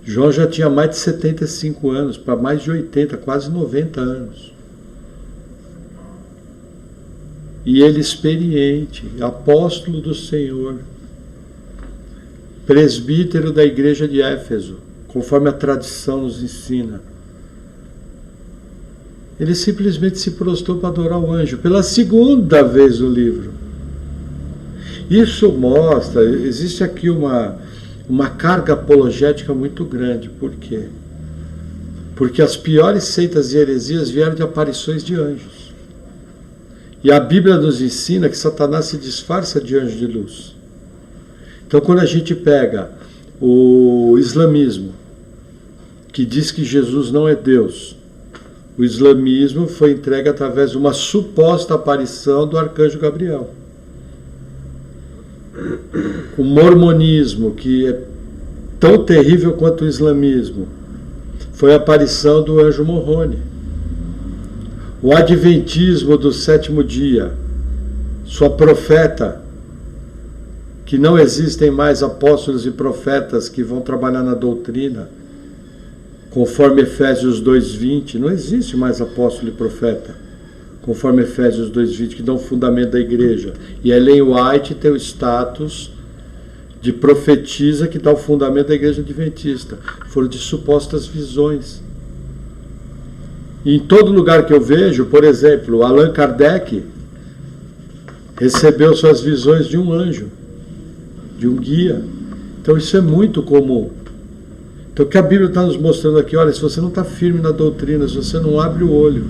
João já tinha mais de 75 anos, para mais de 80, quase 90 anos. E ele experiente, apóstolo do Senhor, presbítero da igreja de Éfeso, conforme a tradição nos ensina. Ele simplesmente se prostrou para adorar o anjo, pela segunda vez no livro. Isso mostra, existe aqui uma carga apologética muito grande. Por quê? Porque as piores seitas e heresias vieram de aparições de anjos. E a Bíblia nos ensina que Satanás se disfarça de anjo de luz. Então, quando a gente pega o islamismo, que diz que Jesus não é Deus, o islamismo foi entregue através de uma suposta aparição do arcanjo Gabriel. O mormonismo, que é tão terrível quanto o islamismo, foi a aparição do anjo Morrone. O adventismo do sétimo dia, sua profeta, que não existem mais apóstolos e profetas que vão trabalhar na doutrina, conforme Efésios 2:20, não existe mais apóstolo e profeta, conforme Efésios 2:20, que dão fundamento da igreja. E Ellen White tem o status de profetisa que dá o fundamento da igreja adventista. Foram de supostas visões. E em todo lugar que eu vejo, por exemplo, Allan Kardec recebeu suas visões de um anjo, de um guia. Então isso é muito comum. Então o que a Bíblia está nos mostrando aqui, olha, se você não está firme na doutrina, se você não abre o olho,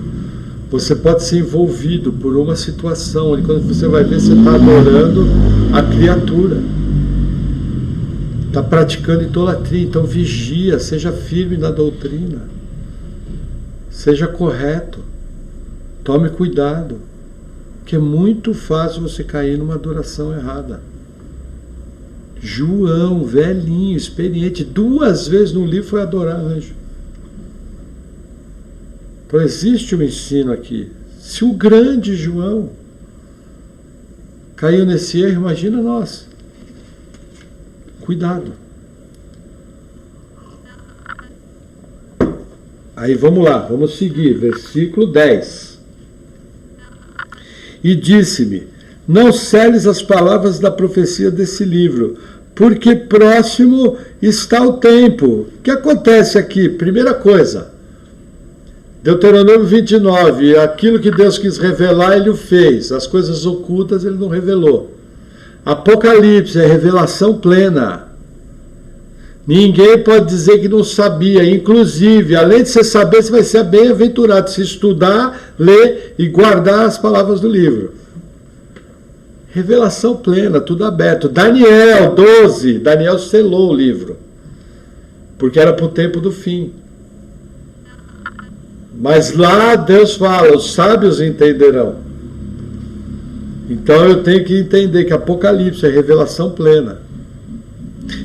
você pode ser envolvido por uma situação onde quando você vai ver, você está adorando a criatura. Está praticando idolatria. Então vigia, seja firme na doutrina. Seja correto. Tome cuidado. Que é muito fácil você cair numa adoração errada. João, velhinho, experiente, 2 vezes no livro foi adorar anjo. Então existe um ensino aqui. Se o grande João caiu nesse erro, imagina nós. Cuidado. Aí vamos lá, vamos seguir, versículo 10. E disse-me: não seles as palavras da profecia desse livro, porque próximo está o tempo. O que acontece aqui? Primeira coisa, Deuteronômio 29, aquilo que Deus quis revelar, Ele o fez. As coisas ocultas Ele não revelou. Apocalipse é revelação plena. Ninguém pode dizer que não sabia. Inclusive, além de você saber, você vai ser bem-aventurado se estudar, ler e guardar as palavras do livro. Revelação plena, tudo aberto. Daniel 12, Daniel selou o livro, porque era para o tempo do fim. Mas lá Deus fala, os sábios entenderão. Então eu tenho que entender que Apocalipse é revelação plena.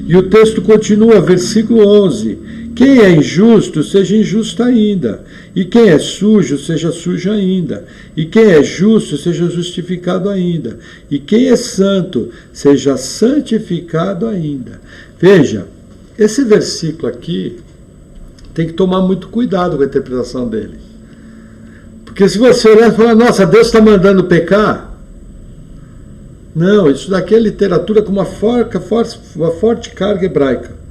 E o texto continua, versículo 11. Quem é injusto, seja injusto ainda. E quem é sujo, seja sujo ainda. E quem é justo, seja justificado ainda. E quem é santo, seja santificado ainda. Veja, esse versículo aqui tem que tomar muito cuidado com a interpretação dele. Porque se você olhar e falar, nossa, Deus está mandando pecar. Não, isso daqui é literatura com uma forte carga hebraica.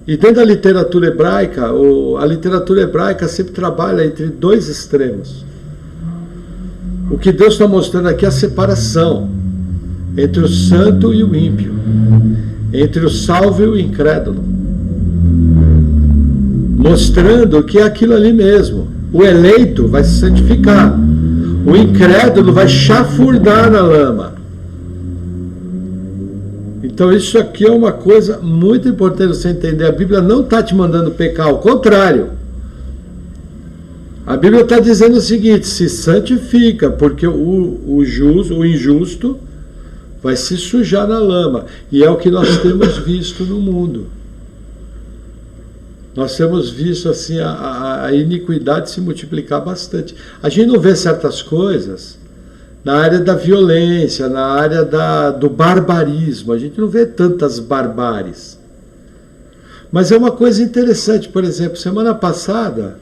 E dentro da literatura hebraica, a literatura hebraica sempre trabalha entre 2 extremos. O que Deus está mostrando aqui é a separação entre o santo e o ímpio, entre o salvo e o incrédulo, mostrando que é aquilo ali mesmo. O eleito vai se santificar, o incrédulo vai chafurdar na lama. Então isso aqui é uma coisa muito importante você entender. A Bíblia não está te mandando pecar, ao contrário. A Bíblia está dizendo o seguinte: se santifica, porque o injusto vai se sujar na lama. E é o que nós temos visto no mundo. Nós temos visto assim a iniquidade se multiplicar bastante. A gente não vê certas coisas na área da violência, na área do barbarismo. A gente não vê tantas barbáries. Mas é uma coisa interessante. Por exemplo, semana passada,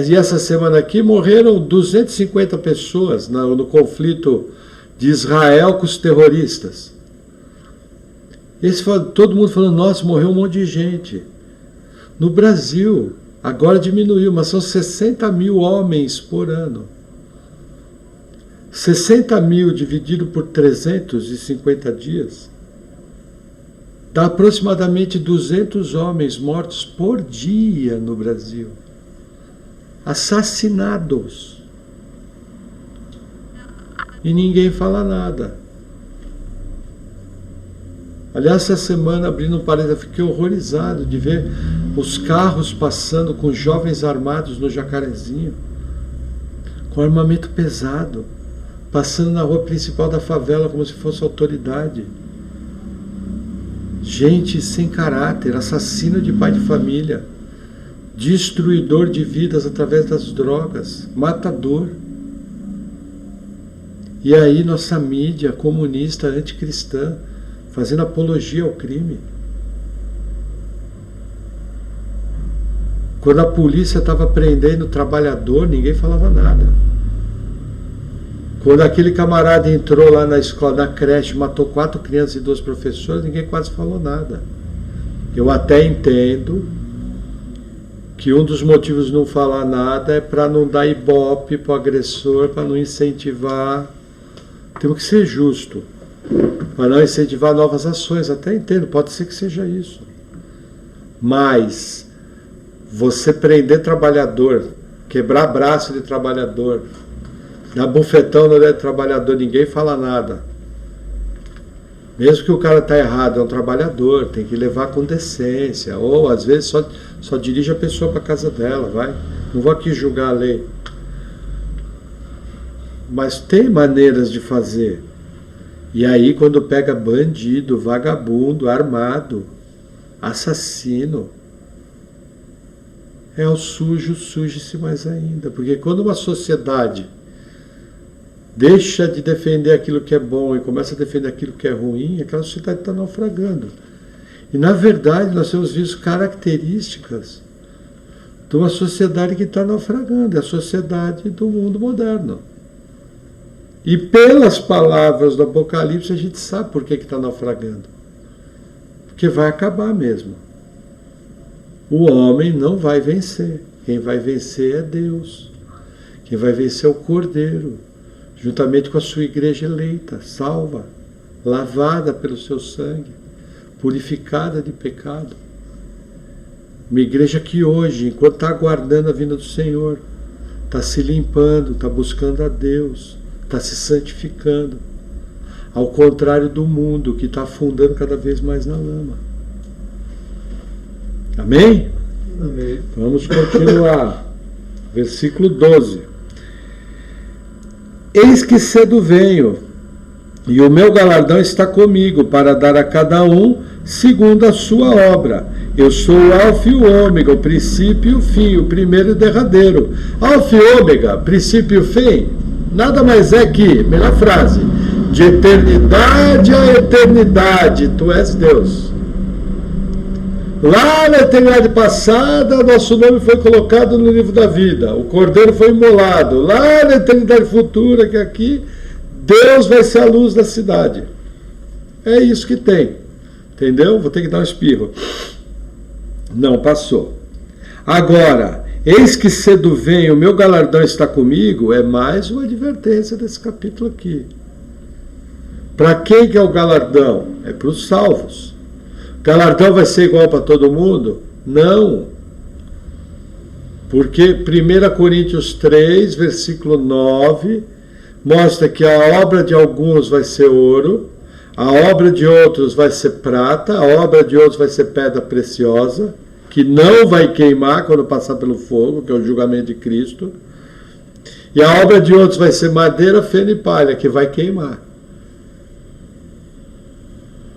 e essa semana aqui, morreram 250 pessoas no conflito de Israel com os terroristas. Todo mundo falando, nossa, morreu um monte de gente. No Brasil, agora diminuiu, mas são 60 mil homens por ano. 60 mil dividido por 350 dias dá aproximadamente 200 homens mortos por dia no Brasil. Assassinados. E ninguém fala nada. Aliás, essa semana, abrindo um parênteses, eu fiquei horrorizado de ver os carros passando com jovens armados no Jacarezinho, com armamento pesado, passando na rua principal da favela como se fosse autoridade. Gente sem caráter, assassino de pai de família, destruidor de vidas através das drogas, matador. E aí nossa mídia comunista, anticristã, fazendo apologia ao crime. Quando a polícia estava prendendo o trabalhador, ninguém falava nada. Quando aquele camarada entrou lá na escola, na creche, matou 4 crianças e 2 professores, ninguém quase falou nada. Eu até entendo que um dos motivos de não falar nada é para não dar ibope para o agressor, para não incentivar. Temos que ser justo, para não incentivar novas ações. Até entendo, pode ser que seja isso. Mas você prender trabalhador, quebrar braço de trabalhador, dar bufetão no trabalhador, ninguém fala nada. Mesmo que o cara está errado, é um trabalhador, tem que levar com decência. Ou às vezes só dirige a pessoa para casa dela, vai. Não vou aqui julgar a lei. Mas tem maneiras de fazer. E aí quando pega bandido, vagabundo, armado, assassino, é o sujo, suje-se mais ainda. Porque quando uma sociedade deixa de defender aquilo que é bom e começa a defender aquilo que é ruim, aquela sociedade está naufragando. E na verdade nós temos visto características de uma sociedade que está naufragando, é a sociedade do mundo moderno. E pelas palavras do Apocalipse a gente sabe por que está naufragando. Porque vai acabar mesmo. O homem não vai vencer. Quem vai vencer é Deus. Quem vai vencer é o Cordeiro, juntamente com a sua igreja eleita, salva, lavada pelo seu sangue, purificada de pecado. Uma igreja que hoje, enquanto está aguardando a vinda do Senhor, está se limpando, está buscando a Deus, está se santificando, ao contrário do mundo que está afundando cada vez mais na lama. Amém? Amém. Vamos continuar. Versículo 12. Eis que cedo venho, e o meu galardão está comigo, para dar a cada um segundo a sua obra. Eu sou o Alfa e o Ômega, o princípio e o fim, o primeiro e o derradeiro. Alfa e Ômega, princípio e o fim, nada mais é que, melhor frase, de eternidade a eternidade, tu és Deus. Lá na eternidade passada, nosso nome foi colocado no livro da vida, o Cordeiro foi imolado. Lá na eternidade futura, que aqui, Deus vai ser a luz da cidade. É isso que tem. Entendeu? Vou ter que dar um espirro. Não, passou. Agora, eis que cedo vem, o meu galardão está comigo, é mais uma advertência desse capítulo aqui. Para quem que é o galardão? É para os salvos. Galardão vai ser igual para todo mundo? Não. Porque 1 Coríntios 3, versículo 9, mostra que a obra de alguns vai ser ouro, a obra de outros vai ser prata, a obra de outros vai ser pedra preciosa, que não vai queimar quando passar pelo fogo, que é o julgamento de Cristo, e a obra de outros vai ser madeira, feno e palha, que vai queimar.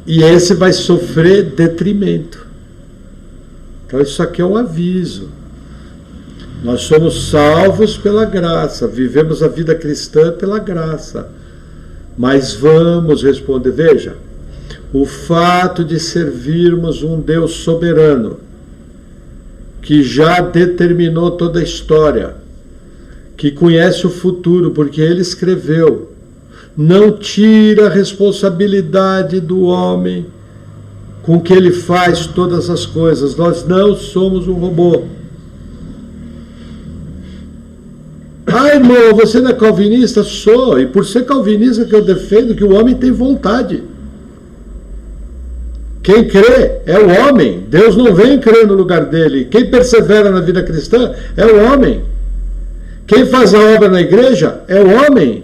E esse vai sofrer detrimento. Então isso aqui é um aviso. Nós somos salvos pela graça, vivemos a vida cristã pela graça. Mas vamos responder, veja, o fato de servirmos um Deus soberano, que já determinou toda a história, que conhece o futuro, porque ele escreveu, não tira a responsabilidade do homem com que ele faz todas as coisas. Nós não somos um robô. Ah, irmão, você não é calvinista? Sou, e por ser calvinista que eu defendo que o homem tem vontade. Quem crê é o homem. Deus não vem crer no lugar dele. Quem persevera na vida cristã é o homem. Quem faz a obra na igreja é o homem.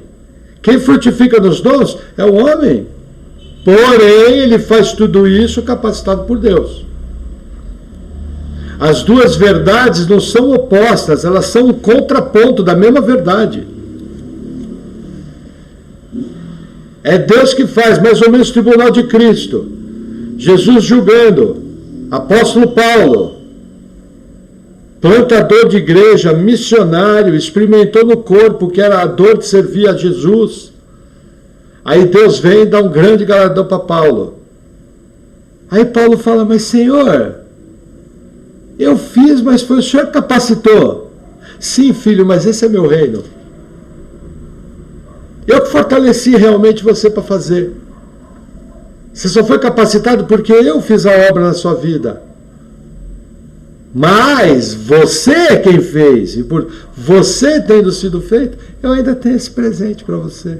Quem frutifica nos dons é o homem. Porém, ele faz tudo isso capacitado por Deus. As duas verdades não são opostas, elas são um contraponto da mesma verdade. É Deus que faz, mais ou menos o tribunal de Cristo. Jesus julgando, apóstolo Paulo, plantador de igreja, missionário, experimentou no corpo que era a dor de servir a Jesus. Aí Deus vem e dá um grande galardão para Paulo. Aí Paulo fala, mas Senhor, eu fiz, mas foi o Senhor que capacitou. Sim, filho, mas esse é meu reino. Eu que fortaleci realmente você para fazer. Você só foi capacitado porque eu fiz a obra na sua vida. Mas você é quem fez. E por você tendo sido feito, eu ainda tenho esse presente para você.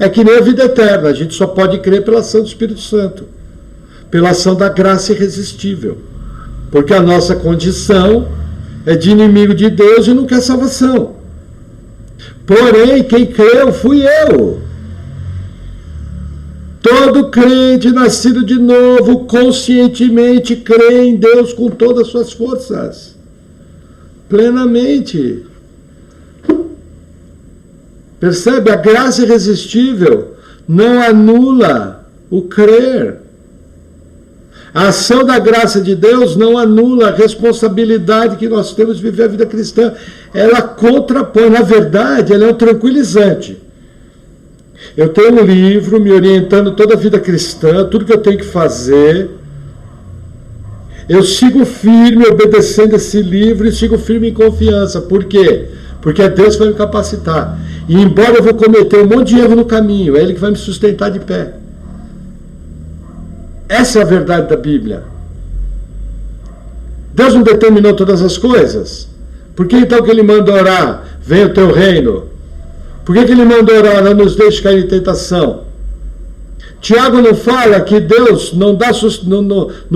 É que nem a vida eterna. A gente só pode crer pela ação do Espírito Santo. Pela ação da graça irresistível. Porque a nossa condição é de inimigo de Deus e não quer salvação. Porém, quem creu fui eu. Todo crente nascido de novo, conscientemente crê em Deus com todas as suas forças. Plenamente. Percebe? A graça irresistível não anula o crer. A ação da graça de Deus não anula a responsabilidade que nós temos de viver a vida cristã. Ela contrapõe, na verdade, ela é um tranquilizante. Eu tenho um livro me orientando toda a vida cristã, tudo que eu tenho que fazer. Eu sigo firme obedecendo esse livro e sigo firme em confiança. Por quê? Porque Deus vai me capacitar. E embora eu vou cometer um monte de erro no caminho, é Ele que vai me sustentar de pé. Essa é a verdade da Bíblia. Deus não determinou todas as coisas? Por que então que Ele manda orar? Venha o teu reino. Por que Ele manda orar? Não nos deixe cair em tentação. Tiago não fala que Deus não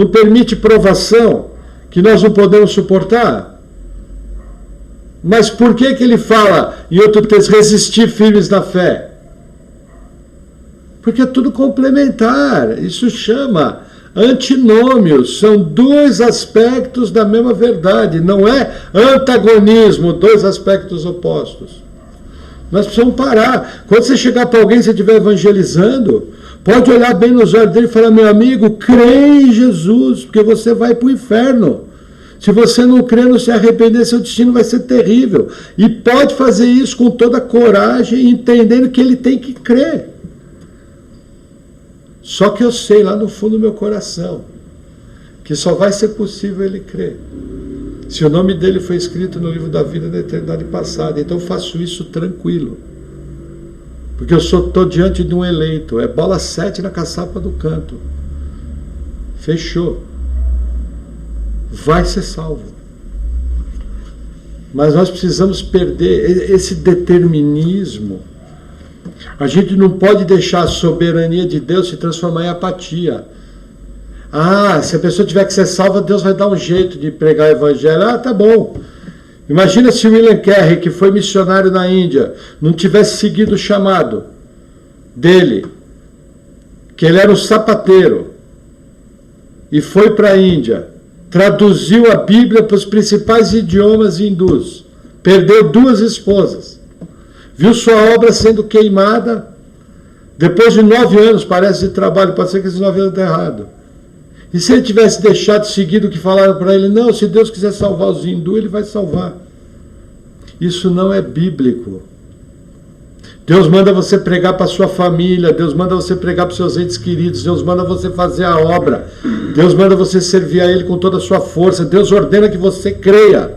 permite provação que nós não podemos suportar? Mas por que Ele fala, em outro texto, resistir firmes na fé? Porque é tudo complementar. Isso chama antinômios. São dois aspectos da mesma verdade. Não é antagonismo, dois aspectos opostos. Nós precisamos parar. Quando você chegar para alguém, se estiver evangelizando, pode olhar bem nos olhos dele e falar, meu amigo, crê em Jesus, porque você vai para o inferno. Se você não crer, não se arrepender, seu destino vai ser terrível. E pode fazer isso com toda coragem, entendendo que ele tem que crer. Só que eu sei lá no fundo do meu coração que só vai ser possível ele crer se o nome dele foi escrito no livro da vida da eternidade passada. Então eu faço isso tranquilo, porque eu estou diante de um eleito. É bola 7 na caçapa do canto. Fechou. Vai ser salvo. Mas nós precisamos perder esse determinismo. A gente não pode deixar a soberania de Deus se transformar em apatia. Ah, se a pessoa tiver que ser salva, Deus vai dar um jeito de pregar o evangelho. Ah, tá bom. Imagina se William Carey, que foi missionário na Índia, não tivesse seguido o chamado dele, que ele era um sapateiro, e foi para a Índia, traduziu a Bíblia para os principais idiomas hindus, perdeu 2 esposas, viu sua obra sendo queimada, depois de 9 anos, parece, de trabalho, pode ser que esses 9 anos estão errados. E se ele tivesse deixado de seguir o que falaram para ele? Não, se Deus quiser salvar os hindus, ele vai salvar. Isso não é bíblico. Deus manda você pregar para a sua família, Deus manda você pregar para os seus entes queridos, Deus manda você fazer a obra, Deus manda você servir a Ele com toda a sua força, Deus ordena que você creia.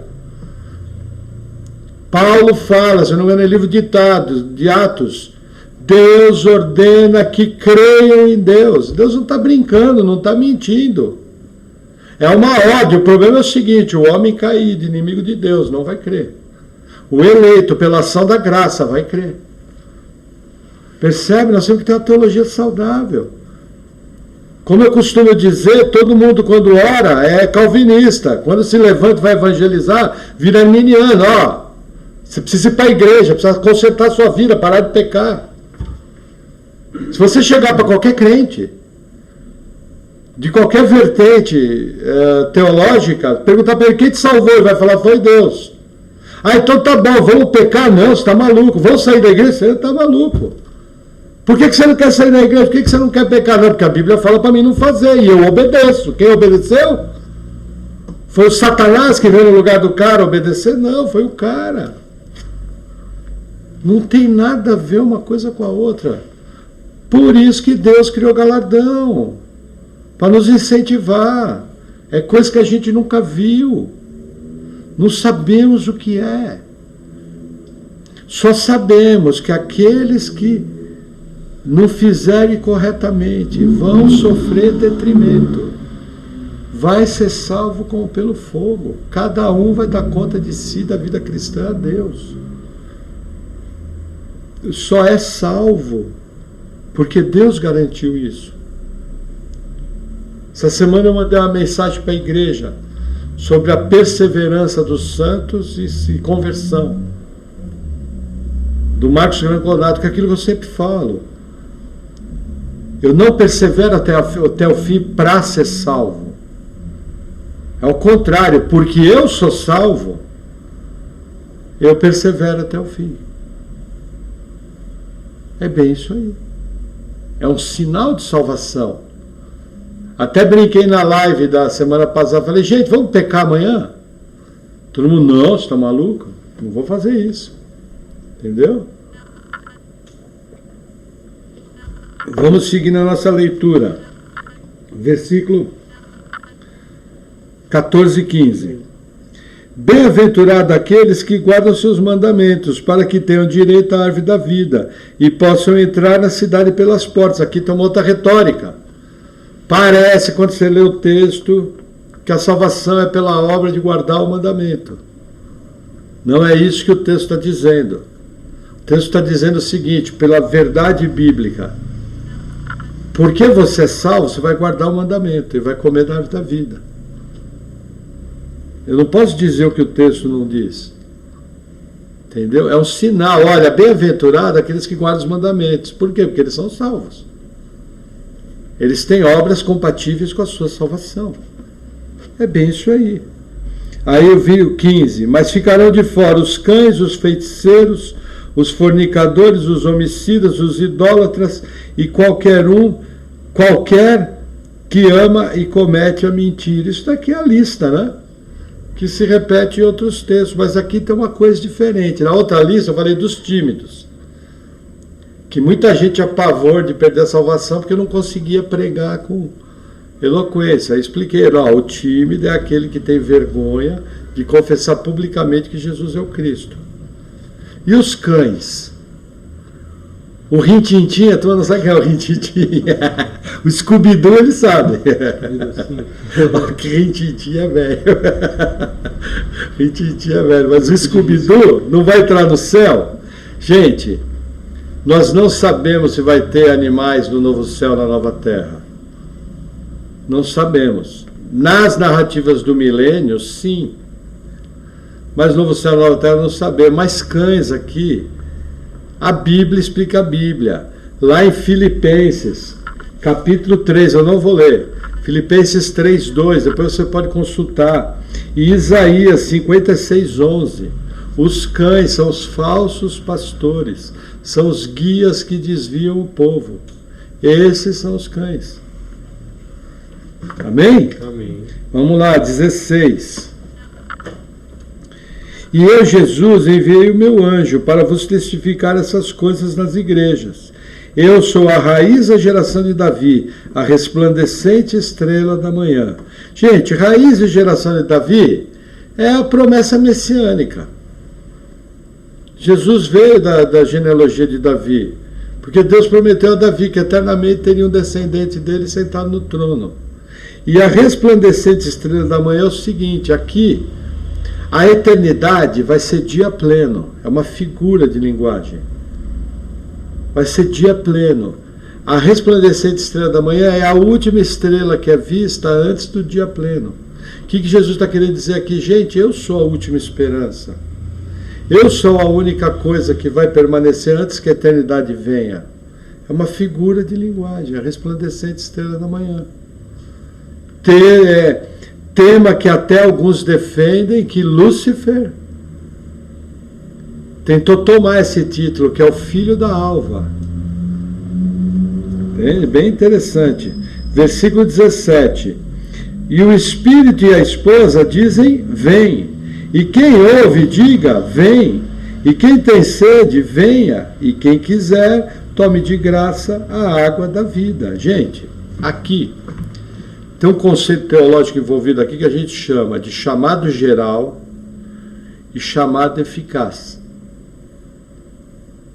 Paulo fala, se não me engano, no livro de Atos, Deus ordena que creiam em Deus. Deus não está brincando, não está mentindo. É uma ordem. O problema é o seguinte, o homem caído, inimigo de Deus, não vai crer. O eleito, pela ação da graça, vai crer. Percebe? Nós temos que ter uma teologia saudável. Como eu costumo dizer, todo mundo quando ora é calvinista. Quando se levanta e vai evangelizar, vira arminiano. Ó, você precisa ir para a igreja, precisa consertar a sua vida, parar de pecar. Se você chegar para qualquer crente, de qualquer vertente teológica, perguntar para ele quem te salvou, ele vai falar, foi Deus. Ah, então tá bom, vamos pecar? Não, você está maluco. Vamos sair da igreja? Você está maluco. Por que você não quer sair da igreja? Por que você não quer pecar? Não, porque a Bíblia fala para mim não fazer, e eu obedeço. Quem obedeceu? Foi o Satanás que veio no lugar do cara obedecer? Não, foi o cara. Não tem nada a ver uma coisa com a outra. Por isso que Deus criou galardão, para nos incentivar. É coisa que a gente nunca viu. Não sabemos o que é. Só sabemos que aqueles que não fizerem corretamente vão sofrer detrimento. Vai ser salvo como pelo fogo. Cada um vai dar conta de si, da vida cristã a Deus. Só é salvo porque Deus garantiu isso. Essa semana eu mandei uma mensagem para a igreja sobre a perseverança dos santos e conversão. Do Marcos Granconato, que é aquilo que eu sempre falo. Eu não persevero até o fim para ser salvo. É o contrário, porque eu sou salvo, eu persevero até o fim. É bem isso aí. É um sinal de salvação. Até brinquei na live da semana passada, falei, gente, vamos pecar amanhã? Todo mundo, não, você está maluco? Não vou fazer isso. Entendeu? Vamos seguir na nossa leitura. Versículo 14 e 15. Bem-aventurado aqueles que guardam seus mandamentos, para que tenham direito à árvore da vida e possam entrar na cidade pelas portas. Aqui tem uma outra retórica. Parece, quando você lê o texto, que a salvação é pela obra de guardar o mandamento. Não é isso que o texto está dizendo. O texto está dizendo o seguinte, pela verdade bíblica. Porque você é salvo, você vai guardar o mandamento e vai comer da árvore da vida. Eu não posso dizer o que o texto não diz. Entendeu? É um sinal. Olha, bem-aventurado aqueles que guardam os mandamentos. Por quê? Porque eles são salvos. Eles têm obras compatíveis com a sua salvação. É bem isso aí. Aí eu vi o 15. Mas ficarão de fora os cães, os feiticeiros, os fornicadores, os homicidas, os idólatras e qualquer que ama e comete a mentira. Isso daqui é a lista, né? Que se repete em outros textos, mas aqui tem uma coisa diferente. Na outra lista eu falei dos tímidos, que muita gente tinha pavor de perder a salvação porque não conseguia pregar com eloquência. Aí expliquei, ó, o tímido é aquele que tem vergonha de confessar publicamente que Jesus é o Cristo. E os cães? O Rintintim, a turma não sabe quem é o Rintintim. O Scooby-Doo ele sabe. Que Rintintim é velho. Rintintim é velho. Mas o Scooby-Doo não vai entrar no céu? Gente, nós não sabemos se vai ter animais no novo céu, na nova terra. Não sabemos. Nas narrativas do milênio, sim. Mas no novo céu, na nova terra, não sabemos. Mas cães aqui... A Bíblia explica a Bíblia. Lá em Filipenses, capítulo 3, eu não vou ler. Filipenses 3:2, depois você pode consultar. E Isaías 56:11. Os cães são os falsos pastores, são os guias que desviam o povo. Esses são os cães. Amém? Amém. Vamos lá, 16. E eu, Jesus, enviei o meu anjo para vos testificar essas coisas nas igrejas. Eu sou a raiz da geração de Davi, a resplandecente estrela da manhã. Gente, raiz e geração de Davi é a promessa messiânica. Jesus veio da genealogia de Davi, porque Deus prometeu a Davi que eternamente teria um descendente dele sentado no trono. E a resplandecente estrela da manhã é o seguinte, aqui a eternidade vai ser dia pleno, é uma figura de linguagem. Vai ser dia pleno. A resplandecente estrela da manhã é a última estrela que é vista antes do dia pleno. O que Jesus está querendo dizer aqui? Gente, eu sou a última esperança. Eu sou a única coisa que vai permanecer antes que a eternidade venha. É uma figura de linguagem, a resplandecente estrela da manhã. Tema que até alguns defendem que Lúcifer tentou tomar esse título, que é o filho da alva. Bem interessante. Versículo 17. E o Espírito e a esposa dizem, vem. E quem ouve, diga, vem. E quem tem sede, venha. E quem quiser, tome de graça a água da vida. Gente, aqui tem um conceito teológico envolvido aqui que a gente chama de chamado geral e chamado eficaz.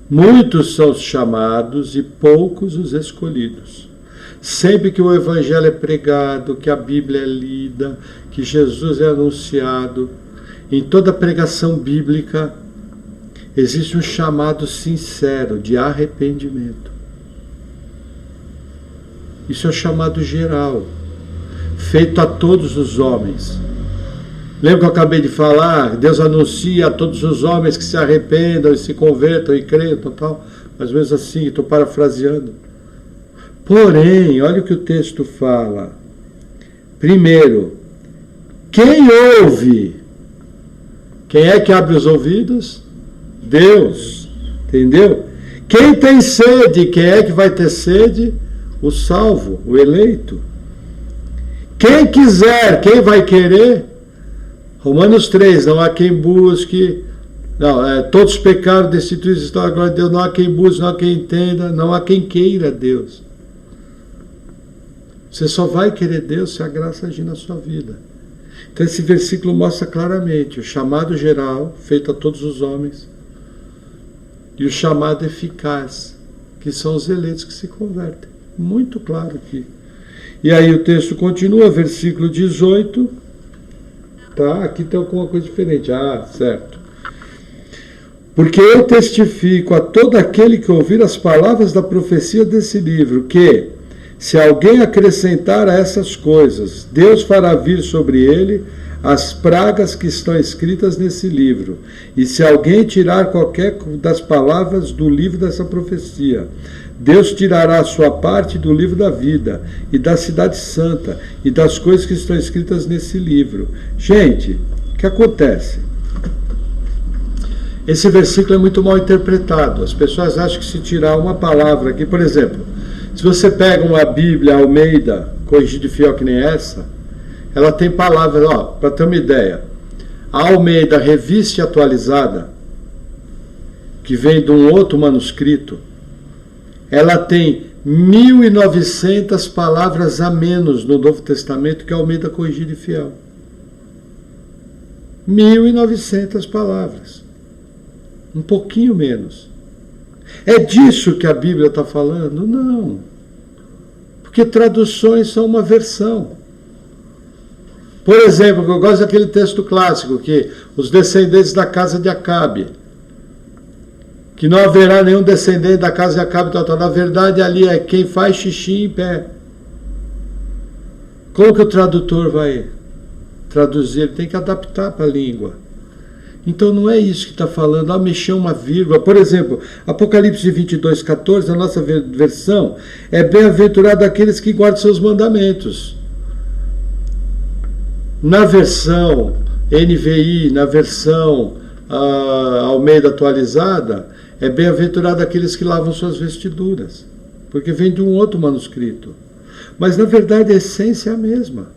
Muitos são os chamados e poucos os escolhidos. Sempre que o Evangelho é pregado, que a Bíblia é lida, que Jesus é anunciado, em toda pregação bíblica existe um chamado sincero de arrependimento. Isso é o chamado geral, feito a todos os homens. Lembra que eu acabei de falar? Deus anuncia a todos os homens que se arrependam e se convertam e creiam, tal. Mais ou menos assim, estou parafraseando. Porém, olha o que o texto fala. Primeiro, quem ouve? Quem é que abre os ouvidos? Deus. Entendeu? Quem tem sede? Quem é que vai ter sede? O salvo, o eleito. Quem quiser, quem vai querer? Romanos 3, não há quem busque, todos pecaram, destituídos estão a glória de Deus, não há quem busque, não há quem entenda, não há quem queira Deus. Você só vai querer Deus se a graça agir na sua vida. Então esse versículo mostra claramente o chamado geral, feito a todos os homens, e o chamado eficaz, que são os eleitos que se convertem. Muito claro aqui. E aí o texto continua, versículo 18. Tá, aqui tem alguma coisa diferente. Certo. Porque eu testifico a todo aquele que ouvir as palavras da profecia desse livro, que, se alguém acrescentar a essas coisas, Deus fará vir sobre ele as pragas que estão escritas nesse livro. E se alguém tirar qualquer das palavras do livro dessa profecia, Deus tirará a sua parte do livro da vida, e da cidade santa, e das coisas que estão escritas nesse livro. Gente, o que acontece? Esse versículo é muito mal interpretado. As pessoas acham que se tirar uma palavra aqui, por exemplo, se você pega uma Bíblia Almeida, corrigida e fiel que nem essa, ela tem palavras, para ter uma ideia, a Almeida Revista e Atualizada, que vem de um outro manuscrito, ela tem 1.900 palavras a menos no Novo Testamento que a Almeida Corrigida e Fiel. 1.900 palavras. Um pouquinho menos. É disso que a Bíblia está falando? Não. Porque traduções são uma versão. Por exemplo, eu gosto daquele texto clássico, que os descendentes da casa de Acabe, que não haverá nenhum descendente da casa de Acabe, na verdade ali é quem faz xixi em pé. Como que o tradutor vai traduzir? Ele tem que adaptar para a língua. Então não é isso que está falando, mexer uma vírgula. Por exemplo, Apocalipse 22:14, a nossa versão, é bem-aventurado aqueles que guardam seus mandamentos. Na versão NVI, na versão Almeida Atualizada, é bem-aventurado aqueles que lavam suas vestiduras, porque vem de um outro manuscrito. Mas na verdade a essência é a mesma.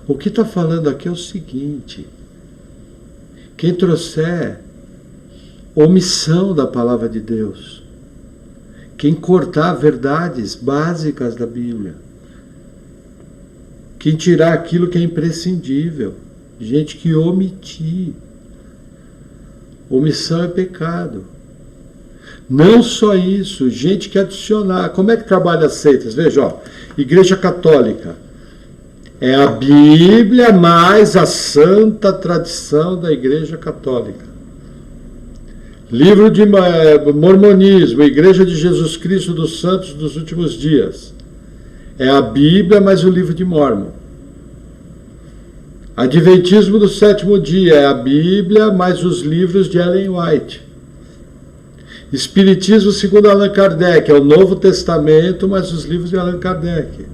O que está falando aqui é o seguinte: quem trouxer omissão da palavra de Deus, quem cortar verdades básicas da Bíblia, quem tirar aquilo que é imprescindível, gente que omitir. Omissão é pecado. Não só isso, gente que adicionar. Como é que trabalha as seitas? Veja, ó, Igreja Católica é a Bíblia mais a santa tradição da Igreja Católica. Livro de Mormonismo, Igreja de Jesus Cristo dos Santos dos Últimos Dias. É a Bíblia mais o livro de Mórmon. Adventismo do Sétimo Dia é a Bíblia mais os livros de Ellen White. Espiritismo segundo Allan Kardec é o Novo Testamento mais os livros de Allan Kardec.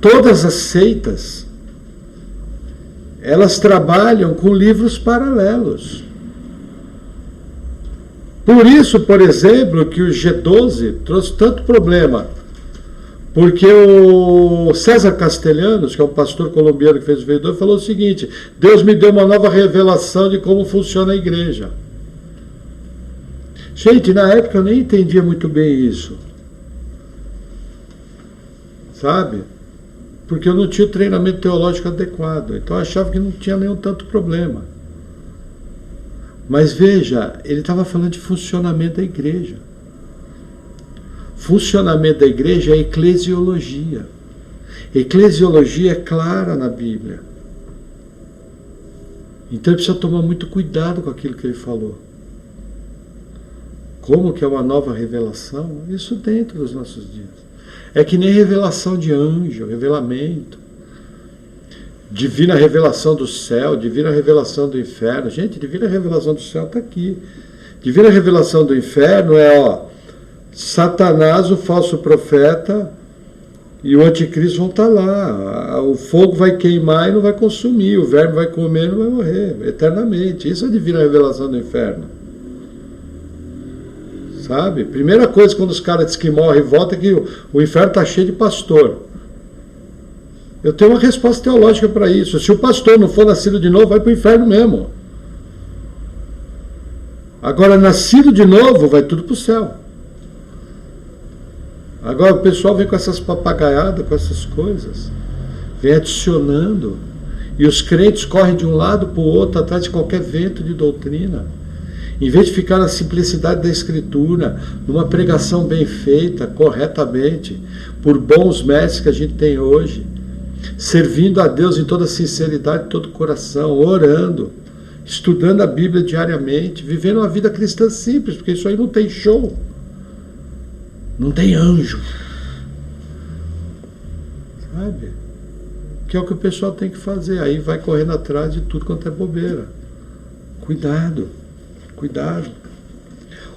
Todas as seitas, elas trabalham com livros paralelos. Por isso, por exemplo, que o G12 trouxe tanto problema. Porque o César Castellanos, que é um pastor colombiano que fez o vereador, falou o seguinte: Deus me deu uma nova revelação de como funciona a igreja. Gente, na época eu nem entendia muito bem isso. Sabe? Porque eu não tinha o treinamento teológico adequado. Então eu achava que não tinha nenhum tanto problema. Mas veja, ele estava falando de funcionamento da igreja. Funcionamento da igreja é eclesiologia. Eclesiologia é clara na Bíblia. Então ele precisa tomar muito cuidado com aquilo que ele falou. Como que é uma nova revelação? Isso dentro dos nossos dias. É que nem revelação de anjo, revelamento. Divina revelação do céu, divina revelação do inferno. Gente, divina revelação do céu está aqui. Divina revelação do inferno é, ó, Satanás, o falso profeta, e o anticristo vão estar lá. O fogo vai queimar e não vai consumir. O verme vai comer e não vai morrer eternamente. Isso é a divina revelação do inferno. Sabe? Primeira coisa quando os caras dizem que morre e volta é que o inferno está cheio de pastor. Eu tenho uma resposta teológica para isso. Se o pastor não for nascido de novo, vai para o inferno mesmo. Agora, nascido de novo, vai tudo para o céu. Agora o pessoal vem com essas papagaiadas, com essas coisas, vem adicionando, e os crentes correm de um lado para o outro atrás de qualquer vento de doutrina, em vez de ficar na simplicidade da Escritura, numa pregação bem feita, corretamente, por bons mestres que a gente tem hoje, servindo a Deus em toda sinceridade, em todo o coração, orando, estudando a Bíblia diariamente, vivendo uma vida cristã simples, porque isso aí não tem show. Não tem anjo. Sabe? Que é o que o pessoal tem que fazer. Aí vai correndo atrás de tudo quanto é bobeira. Cuidado. Cuidado.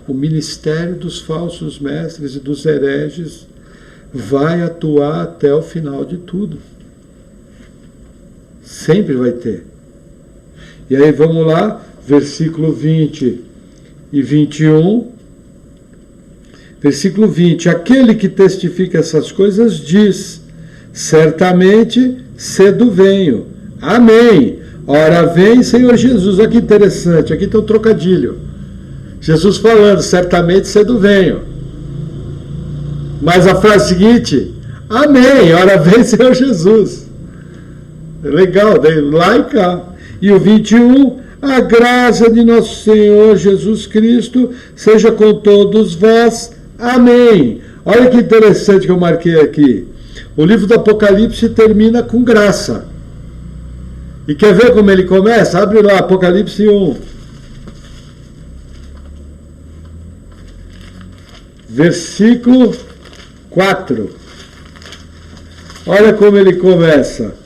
O ministério dos falsos mestres e dos hereges vai atuar até o final de tudo. Sempre vai ter. E aí vamos lá, versículo 20 e 21. Versículo 20, aquele que testifica essas coisas diz, certamente cedo venho. Amém. Ora vem, Senhor Jesus. Olha que interessante, aqui tem um trocadilho. Jesus falando, certamente cedo venho. Mas a frase seguinte, amém. Ora vem, Senhor Jesus. Legal, lá e cá. E o 21, a graça de nosso Senhor Jesus Cristo seja com todos vós. Amém. Olha que interessante que eu marquei aqui. O livro do Apocalipse termina com graça. E quer ver como ele começa? Abre lá, Apocalipse 1. Versículo 4. Olha como ele começa.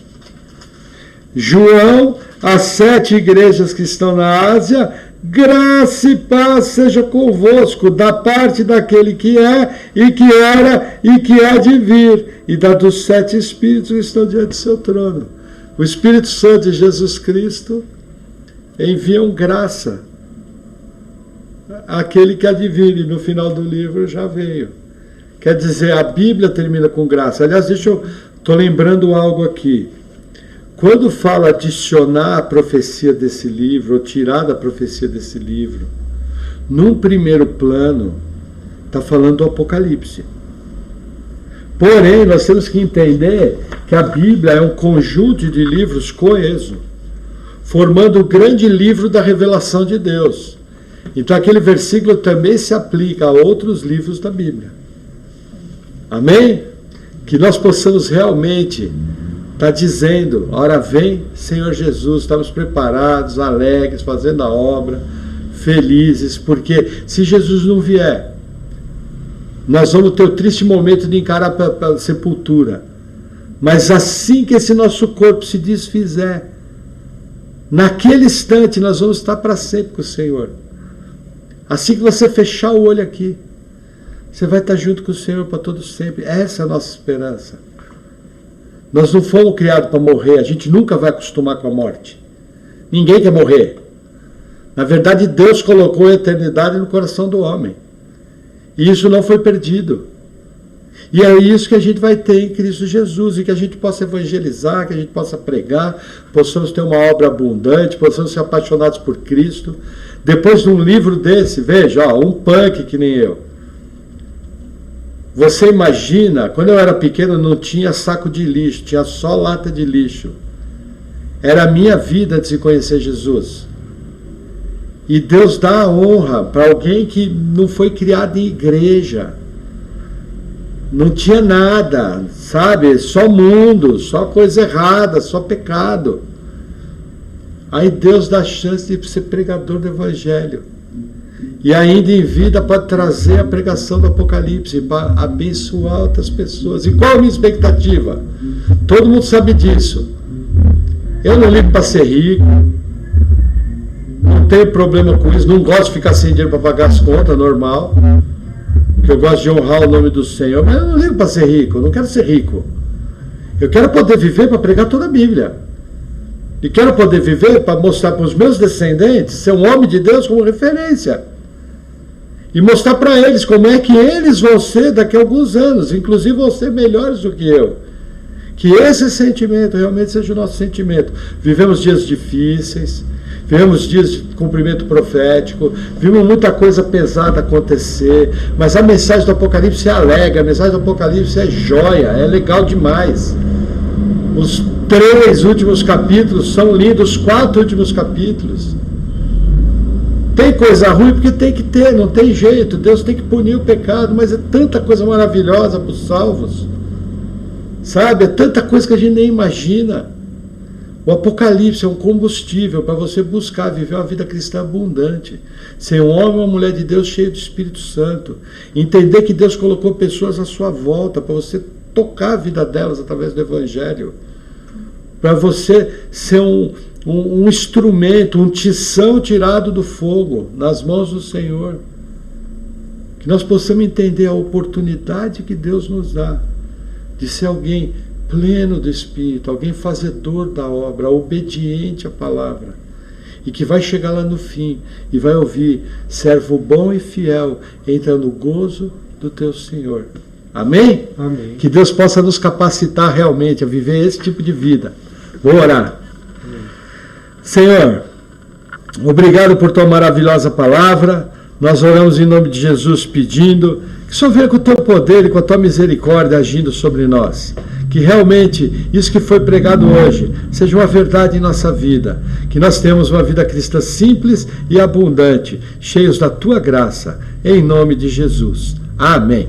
João, as 7 igrejas que estão na Ásia, graça e paz seja convosco, da parte daquele que é, e que era, e que há de vir, e da dos 7 Espíritos que estão diante do seu trono. O Espírito Santo de Jesus Cristo enviam graça àquele que há de vir, e no final do livro já veio. Quer dizer, a Bíblia termina com graça. Aliás, estou lembrando algo aqui. Quando fala adicionar a profecia desse livro, ou tirar da profecia desse livro, num primeiro plano, está falando do Apocalipse. Porém, nós temos que entender que a Bíblia é um conjunto de livros coeso, formando o grande livro da revelação de Deus. Então aquele versículo também se aplica a outros livros da Bíblia. Amém? Que nós possamos realmente estar dizendo, ora vem Senhor Jesus, estamos preparados, alegres, fazendo a obra, felizes, porque se Jesus não vier, nós vamos ter o triste momento de encarar para a sepultura. Mas assim que esse nosso corpo se desfizer, naquele instante nós vamos estar para sempre com o Senhor. Assim que você fechar o olho aqui, você vai estar junto com o Senhor para todo sempre. Essa é a nossa esperança. Nós não fomos criados para morrer, a gente nunca vai acostumar com a morte. Ninguém quer morrer. Na verdade, Deus colocou a eternidade no coração do homem. E isso não foi perdido. E é isso que a gente vai ter em Cristo Jesus, e que a gente possa evangelizar, que a gente possa pregar, possamos ter uma obra abundante, possamos ser apaixonados por Cristo. Depois de um livro desse, veja, um punk que nem eu. Você imagina, quando eu era pequeno não tinha saco de lixo, tinha só lata de lixo. Era a minha vida antes de conhecer Jesus. E Deus dá a honra para alguém que não foi criado em igreja. Não tinha nada, sabe? Só mundo, só coisa errada, só pecado. Aí Deus dá a chance de ser pregador do Evangelho. E ainda em vida para trazer a pregação do Apocalipse, para abençoar outras pessoas. E qual a minha expectativa? Todo mundo sabe disso. Eu não ligo para ser rico. Não tenho problema com isso, não gosto de ficar sem dinheiro para pagar as contas, normal. Porque eu gosto de honrar o nome do Senhor, mas eu não ligo para ser rico, eu não quero ser rico. Eu quero poder viver para pregar toda a Bíblia. E quero poder viver para mostrar para os meus descendentes, ser um homem de Deus como referência. E mostrar para eles como é que eles vão ser daqui a alguns anos, inclusive vão ser melhores do que eu. Que esse sentimento realmente seja o nosso sentimento. Vivemos dias difíceis, vivemos dias de cumprimento profético, vimos muita coisa pesada acontecer, mas a mensagem do Apocalipse é alegre, a mensagem do Apocalipse é joia, é legal demais. Os 3 últimos capítulos são lindos, os 4 últimos capítulos. Tem coisa ruim porque tem que ter, não tem jeito, Deus tem que punir o pecado, mas é tanta coisa maravilhosa para os salvos. Sabe, é tanta coisa que a gente nem imagina. O Apocalipse é um combustível para você buscar viver uma vida cristã abundante. Ser um homem ou uma mulher de Deus cheio do Espírito Santo. Entender que Deus colocou pessoas à sua volta para você tocar a vida delas através do Evangelho. Para você ser um instrumento, um tição tirado do fogo nas mãos do Senhor. Que nós possamos entender a oportunidade que Deus nos dá de ser alguém pleno do Espírito, alguém fazedor da obra, obediente à palavra, e que vai chegar lá no fim e vai ouvir: servo bom e fiel, entra no gozo do teu Senhor. Amém? Amém. Que Deus possa nos capacitar realmente a viver esse tipo de vida. Vou orar. Amém. Senhor, obrigado por tua maravilhosa palavra. Nós oramos em nome de Jesus pedindo que só venha com o teu poder e com a tua misericórdia agindo sobre nós. Que realmente isso que foi pregado hoje seja uma verdade em nossa vida. Que nós tenhamos uma vida cristã simples e abundante, cheios da tua graça. Em nome de Jesus. Amém.